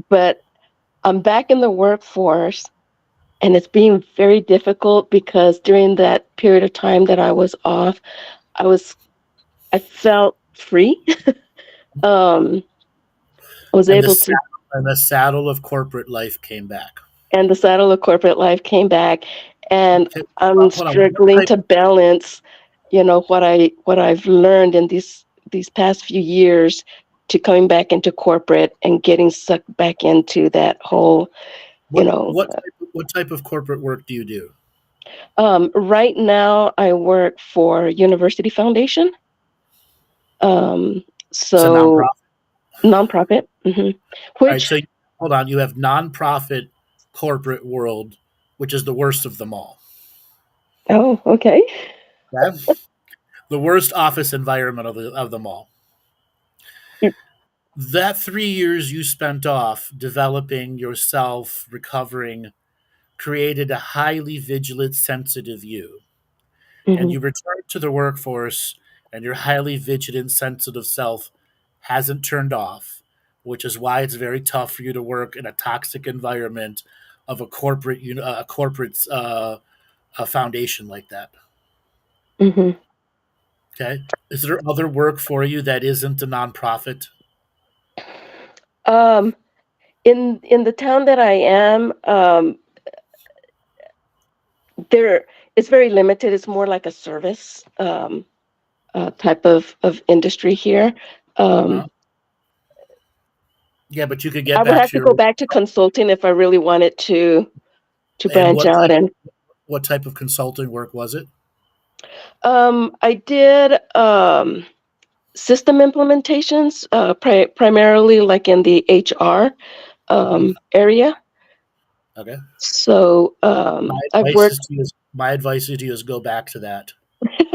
But I'm back in the workforce, and it's been very difficult because during that period of time that I was off, I felt free. I was And able to, the saddle of corporate life came back. and the saddle of corporate life came back, and Okay. I'm Hold on. struggling to balance, what I've learned in these past few years to coming back into corporate and getting sucked back into that whole, What type of corporate work do you do? Right now I work for University Foundation. It's a So nonprofit. nonprofit, All right. which So hold on. You have nonprofit corporate world, which is the worst of them all. Oh, okay. Okay? The worst office environment of them all. That 3 years you spent off developing yourself, recovering, created a highly vigilant, sensitive you. And Hmm. you return to the workforce, and your highly vigilant, sensitive self hasn't turned off, which is why it's very tough for you to work in a toxic environment of a corporate, a foundation like that. Hmm. Okay, is there other work for you that isn't a nonprofit? Um, in the town that I am, there it's very limited. It's more like a service type of industry here. Uh-huh. Um, Yeah, but you could I get would back have to to go your back to consulting if I really wanted to and branch out. And what type of consulting work was it? I did system implementations, primarily like in the HR Mhm. area. Okay. So I've worked My advice to you is go back to that.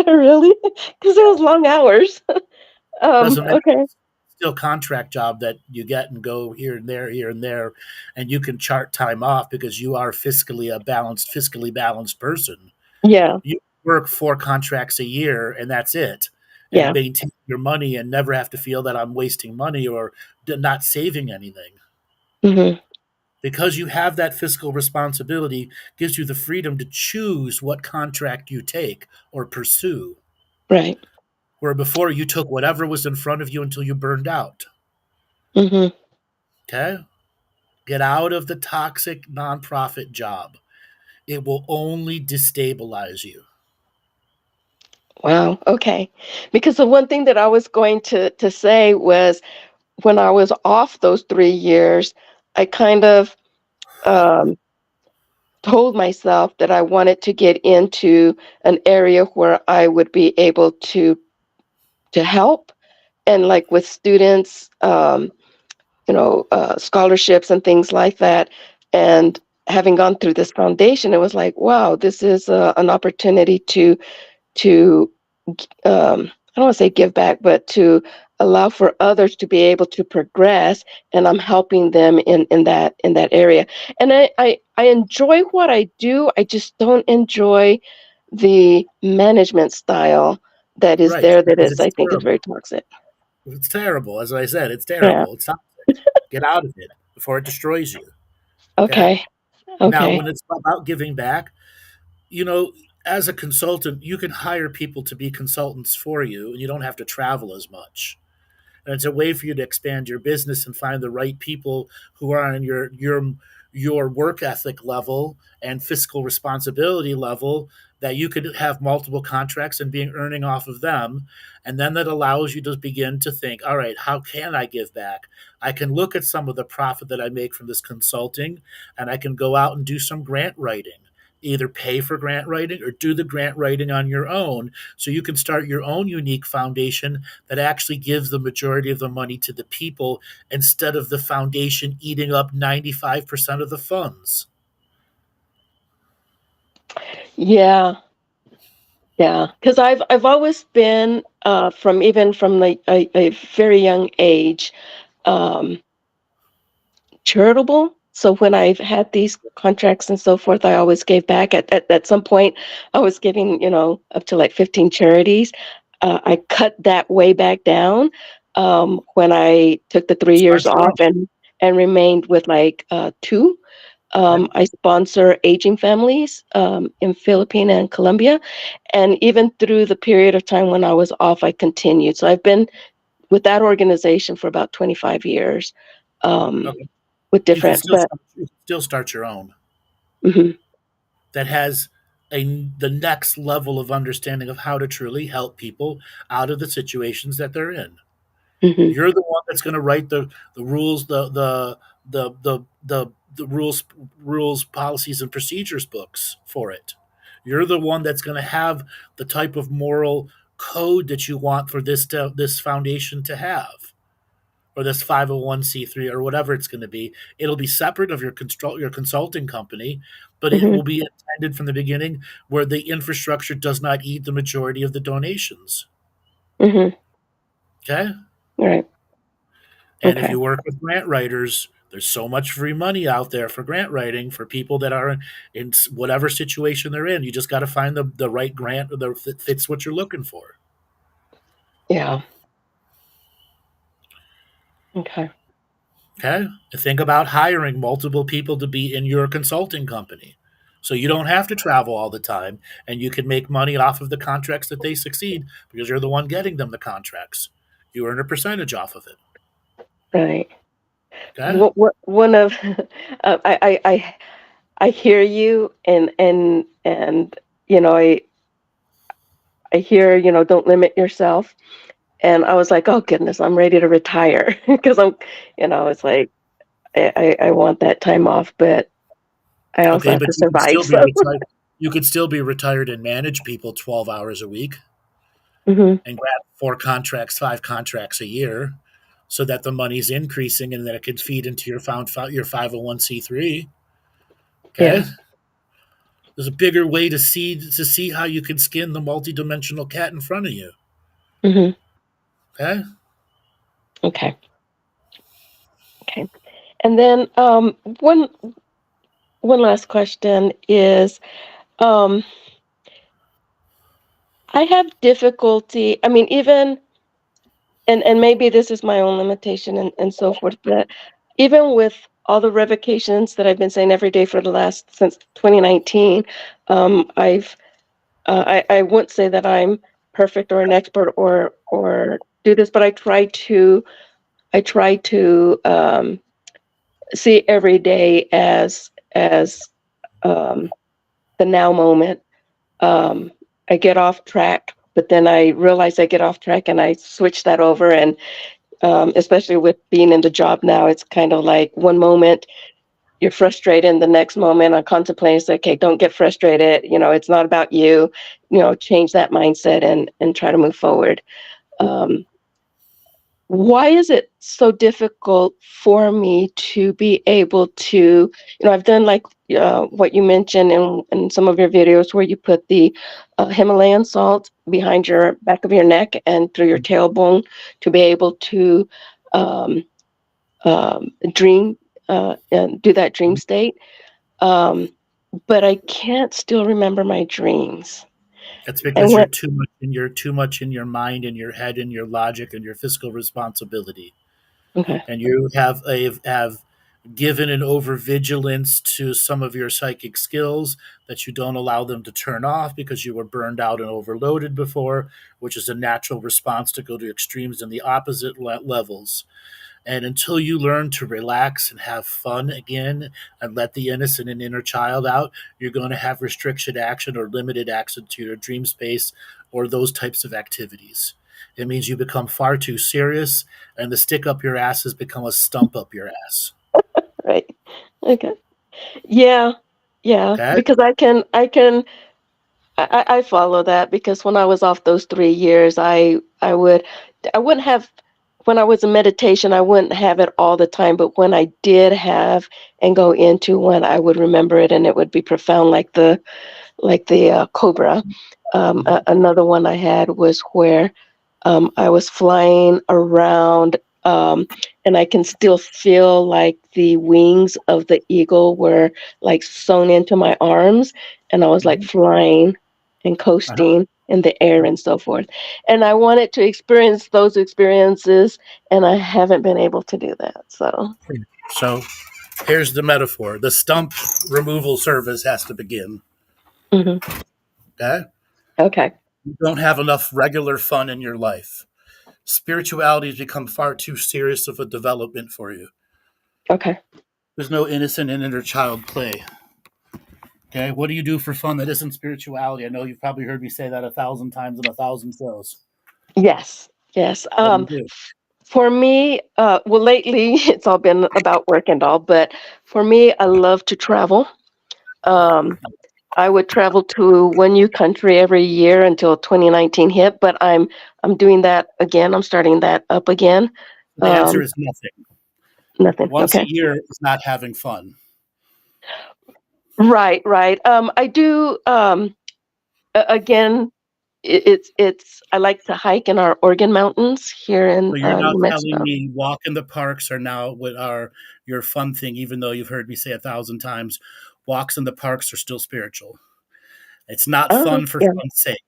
really because it was long hours. Doesn't matter. Okay. Still contract job that you get and go here and there, and you can chart time off because you are fiscally balanced person. Yeah. You work 4 contracts a year and that's it, and Yeah. maintain your money and never have to feel that I'm wasting money or not saving anything. Hmm. Because you have that fiscal responsibility gives you the freedom to choose what contract you take or pursue. Right. Where before you took whatever was in front of you until you burned out. Hmm. Okay? Get out of the toxic nonprofit job. It will only destabilize you. Wow. Okay. Because the one thing that I was going to say was when I was off those 3 years, I kind of um, told myself that I wanted to get into an area where I would be able to help, and like with students, scholarships and things like that. And having gone through this foundation, it was like, wow, this is an opportunity to I don't want to say give back, but to allow for others to be able to progress, and I'm helping them in that area. And I enjoy what I do. I just don't enjoy the management style that is Right. there. That Because is, it's I think, is terrible. very toxic. It's terrible. As I said, it's Yeah. terrible. It's toxic. Get out of it before it destroys you. Okay? Okay. Now, Okay. when it's about giving back, you know, as a consultant, you can hire people to be consultants for you, and you don't have to travel as much. And it's a way for you to expand your business and find the right people who are on your work ethic level and fiscal responsibility level, that you could have multiple contracts and being earning off of them. And then that allows you to begin to think, all right, how can I give back? I can look at some of the profit that I make from this consulting, and I can go out and do some grant writing, either pay for grant writing or do the grant writing on your own, so you can start your own unique foundation that actually gives the majority of the money to the people instead of the foundation eating up 95% of the funds. Yeah. Yeah. Because I've always been from like a very young age, um, charitable. So when I've had these contracts and so forth, I always gave back. At some point, I was giving, up to like 15 charities. I cut that way back down when I took the 3 years Start your off own. and remained with like two. Okay? I sponsor aging families in Philippines and Colombia. And even through the period of time when I was off, I continued. So I've been with that organization for about 25 years. Um, Okay. with You can different, still but start, you can still start your own mhm, that has the next level of understanding of how to truly help people out of the situations that they're in. mhm. You're the one that's going to write the rules, the rules, policies, and procedures books for it. You're the one that's going to have the type of moral code that you want for this foundation to have, or this 501c3 or whatever it's going to be. It'll be separate of your consulting company, but it will be intended from the beginning where the infrastructure does not eat the majority of the donations. Mm-hmm. Okay? Right. And if Okay. you work with grant writers, there's so much free money out there for grant writing for people that are in whatever situation they're in. You just got to find the right grant that fits what you're looking for. Yeah. Okay. Okay? Think about hiring multiple people to be in your consulting company. So you don't have to travel all the time, and you can make money off of the contracts that they succeed because you're the one getting them the contracts. You earn a percentage off of it. Right. Okay? One of I hear you, and I hear, don't limit yourself. And I was like, oh goodness, I'm ready to retire because it's like I want that time off, but I also Okay, have but to survive. So you could still be retired and manage people 12 hours a week Mhm. and grab 5 contracts a year so that the money's increasing and then it could feed into your 501c3. Okay? Yeah. There's a bigger way to see how you can skin the multidimensional cat in front of you. Mhm. Okay? Okay. Okay. And then one last question is, I have difficulty. I mean, even and maybe this is my own limitation and so forth, but even with all the revocations that I've been saying every day for the last since 2019, I wouldn't say that I'm perfect or an expert or do this, but I try to see every day as the now moment. I get off track, but then I realize I get off track and I switch that over. And especially with being in the job now, it's kind of like one moment you're frustrated, and the next moment I'm contemplating, say, okay, don't get frustrated. It's not about you. Change that mindset and try to move forward. Why is it so difficult for me to be able to, I've done like what you mentioned in some of your videos where you put the Himalayan salt behind your back of your neck and through your tailbone to be able to dream and do that dream state. But I can't still remember my dreams. That's And because when, you're too much in your mind and your head and your logic and your fiscal responsibility. okay. And you have given an overvigilance to some of your psychic skills that you don't allow them to turn off because you were burned out and overloaded before, which is a natural response to go to extremes in the opposite levels. And until you learn to relax and have fun again and let the innocent and inner child out, you're going to have restriction action or limited access to your dream space or those types of activities. It means you become far too serious, and the stick up your ass has become a stump up your ass. Right. Okay. Yeah. Yeah. Okay? Because I follow that because when I was off those 3 years, I wouldn't have, when I was in meditation, I wouldn't have it all the time. But when I did have and go into one, I would remember it and it would be profound, like the cobra. Another one I had was where I was flying around, and I can still feel like the wings of the eagle were like sewn into my arms, and I was like flying and Uh-huh. coasting in the air and so forth. And I wanted to experience those experiences, and I haven't been able to do that. So, So here's the metaphor: the stump removal service has to begin. mhm. Okay? Okay, You don't have enough regular fun in your life. Spirituality has become far too serious of a development for you. okay. There's no innocent and inner child play. Okay, what do you do for fun that isn't spirituality? I know you've probably heard me say that 1,000 times in 1,000 shows. Yes, yes. What do you do? For me, well, lately it's all been about work and all, but for me, I love to travel. Um, I would travel to one new country every year until 2019 hit, but I'm doing that again. I'm starting that up again. The answer is nothing. Nothing. Once Okay. a year is not having fun. Right. I do. Again, it's. I like to hike in our Oregon mountains here in So you're now New telling Mexico. me walk in the parks are now what are your fun thing, even though you've heard me say 1,000 times, walks in the parks are still spiritual. It's not Oh, fun for yeah. fun's sake.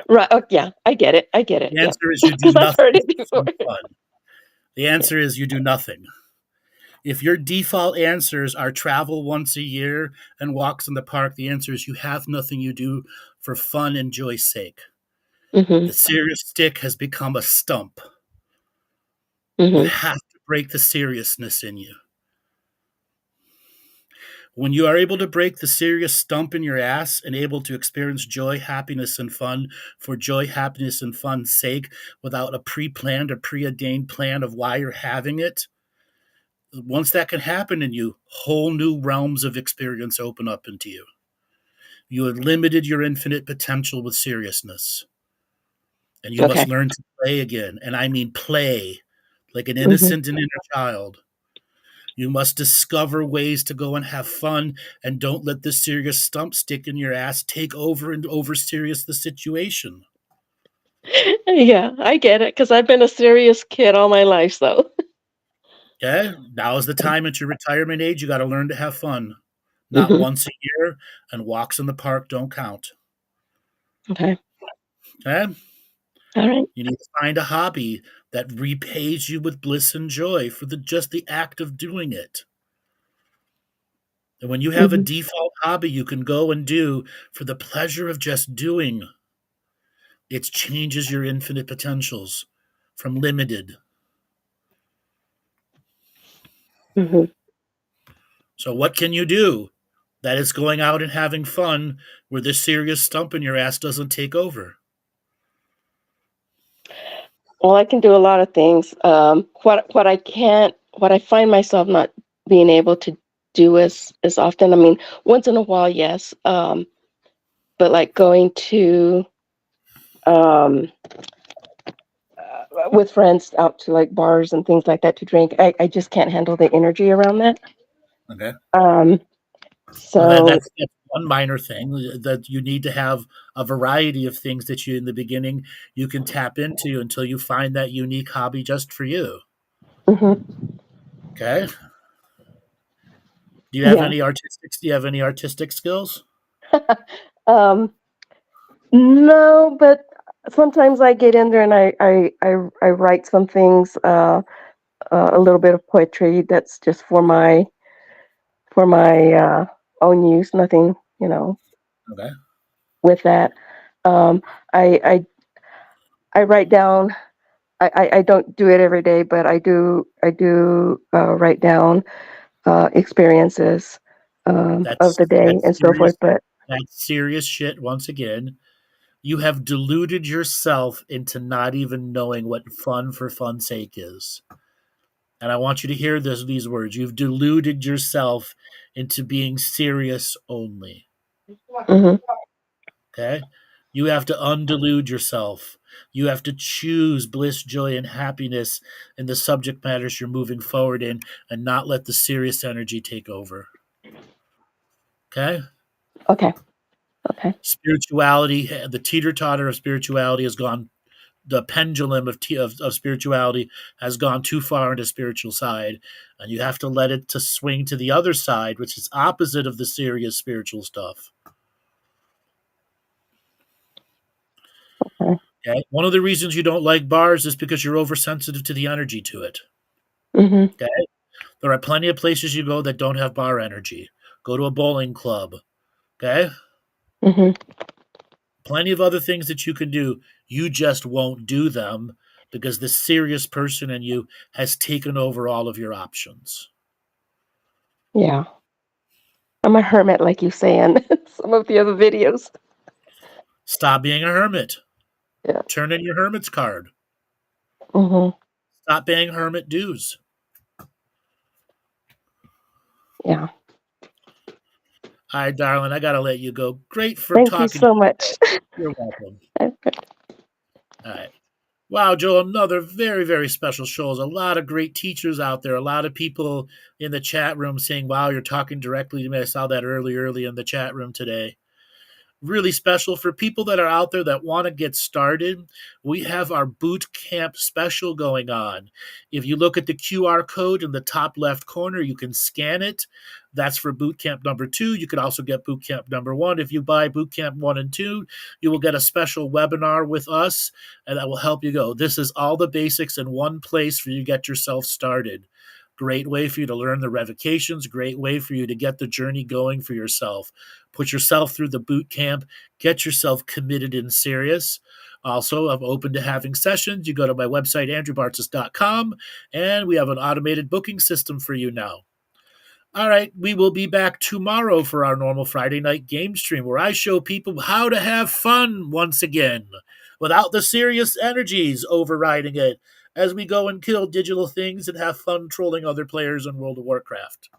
Right. Oh, yeah. I get it. The Yeah. answer is you do Because I've nothing heard it for before. some fun. The answer is you do nothing. If your default answers are travel once a year and walks in the park, the answer is you have nothing you do for fun and joy's sake. The serious stick has become a stump. You have to break the seriousness in you. When you are able to break the serious stump in your ass and able to experience joy, happiness, and fun for joy, happiness, and fun's sake without a pre-planned or preordained plan of why you're having it, once that can happen in you, whole new realms of experience open up into you. You have limited your infinite potential with seriousness. And you Okay. must learn to play again. And I mean play, like an innocent and inner child. You must discover ways to go and have fun and don't let the serious stump stick in your ass take over and over serious the situation. Yeah, I get it because I've been a serious kid all my life. So Okay? Now is the time at your retirement age. You got to learn to have fun. Not once a year, and walks in the park don't count. Okay. Okay? All right. You need to find a hobby that repays you with bliss and joy for just the act of doing it. And when you have a default hobby you can go and do for the pleasure of just doing, it changes your infinite potentials from limited. So what can you do? That is going out and having fun where the serious stump in your ass doesn't take over. Well, I can do a lot of things. What I can't, what I find myself not being able to do as often. I mean, once in a while, yes. But like going to with friends out to like bars and things like that to drink, I just can't handle the energy around that. Okay. So Well, that's one minor thing that you need to have a variety of things that you in the beginning you can tap into until you find that unique hobby just for you. Okay. Do you have any artistic? Do you have any artistic skills? No, but sometimes I get in there and I write some things, a little bit of poetry that's just for my own use. Nothing, Okay. with that. I write down. I don't do it every day, but I do write down experiences of the day and so forth. But that's serious shit. Once again, you have deluded yourself into not even knowing what fun for fun's sake is. And I want you to hear these words. You've deluded yourself into being serious only. Okay? You have to undelude yourself. You have to choose bliss, joy, and happiness in the subject matters you're moving forward in and not let the serious energy take over. Okay? Okay. Spirituality, the teeter-totter of spirituality has gone, the pendulum of spirituality has gone too far into spiritual side, and you have to let it to swing to the other side, which is opposite of the serious spiritual stuff. Okay? One of the reasons you don't like bars is because you're oversensitive to the energy to it. Okay? There are plenty of places you go that don't have bar energy. Go to a bowling club. Okay? Plenty of other things that you can do. You just won't do them because the serious person in you has taken over all of your options. Yeah. I'm a hermit, like you say in some of the other videos. Stop being a hermit. Yeah. Turn in your hermit's card. Stop paying hermit dues. Yeah. All right, darling, I got to let you go. Great for Thank talking. you so much. You're welcome. All right. Wow, Joe, another very, very special show. There's a lot of great teachers out there. A lot of people in the chat room saying, wow, you're talking directly to me. I saw that early in the chat room today. Really special for people that are out there that want to get started. We have our boot camp special going on. If you look at the QR code in the top left corner, you can scan it. That's for boot camp number 2. You could also get boot camp number 1. If you buy boot camp 1 and 2, you will get a special webinar with us, and that will help you go. This is all the basics in one place for you to get yourself started. Great way for you to learn the revocations, great way for you to get the journey going for yourself. Put yourself through the boot camp, get yourself committed and serious. Also, I'm open to having sessions. You go to my website, andrewbartzis.com, and we have an automated booking system for you now. All right, we will be back tomorrow for our normal Friday night game stream where I show people how to have fun once again without the serious energies overriding it as we go and kill digital things and have fun trolling other players in World of Warcraft.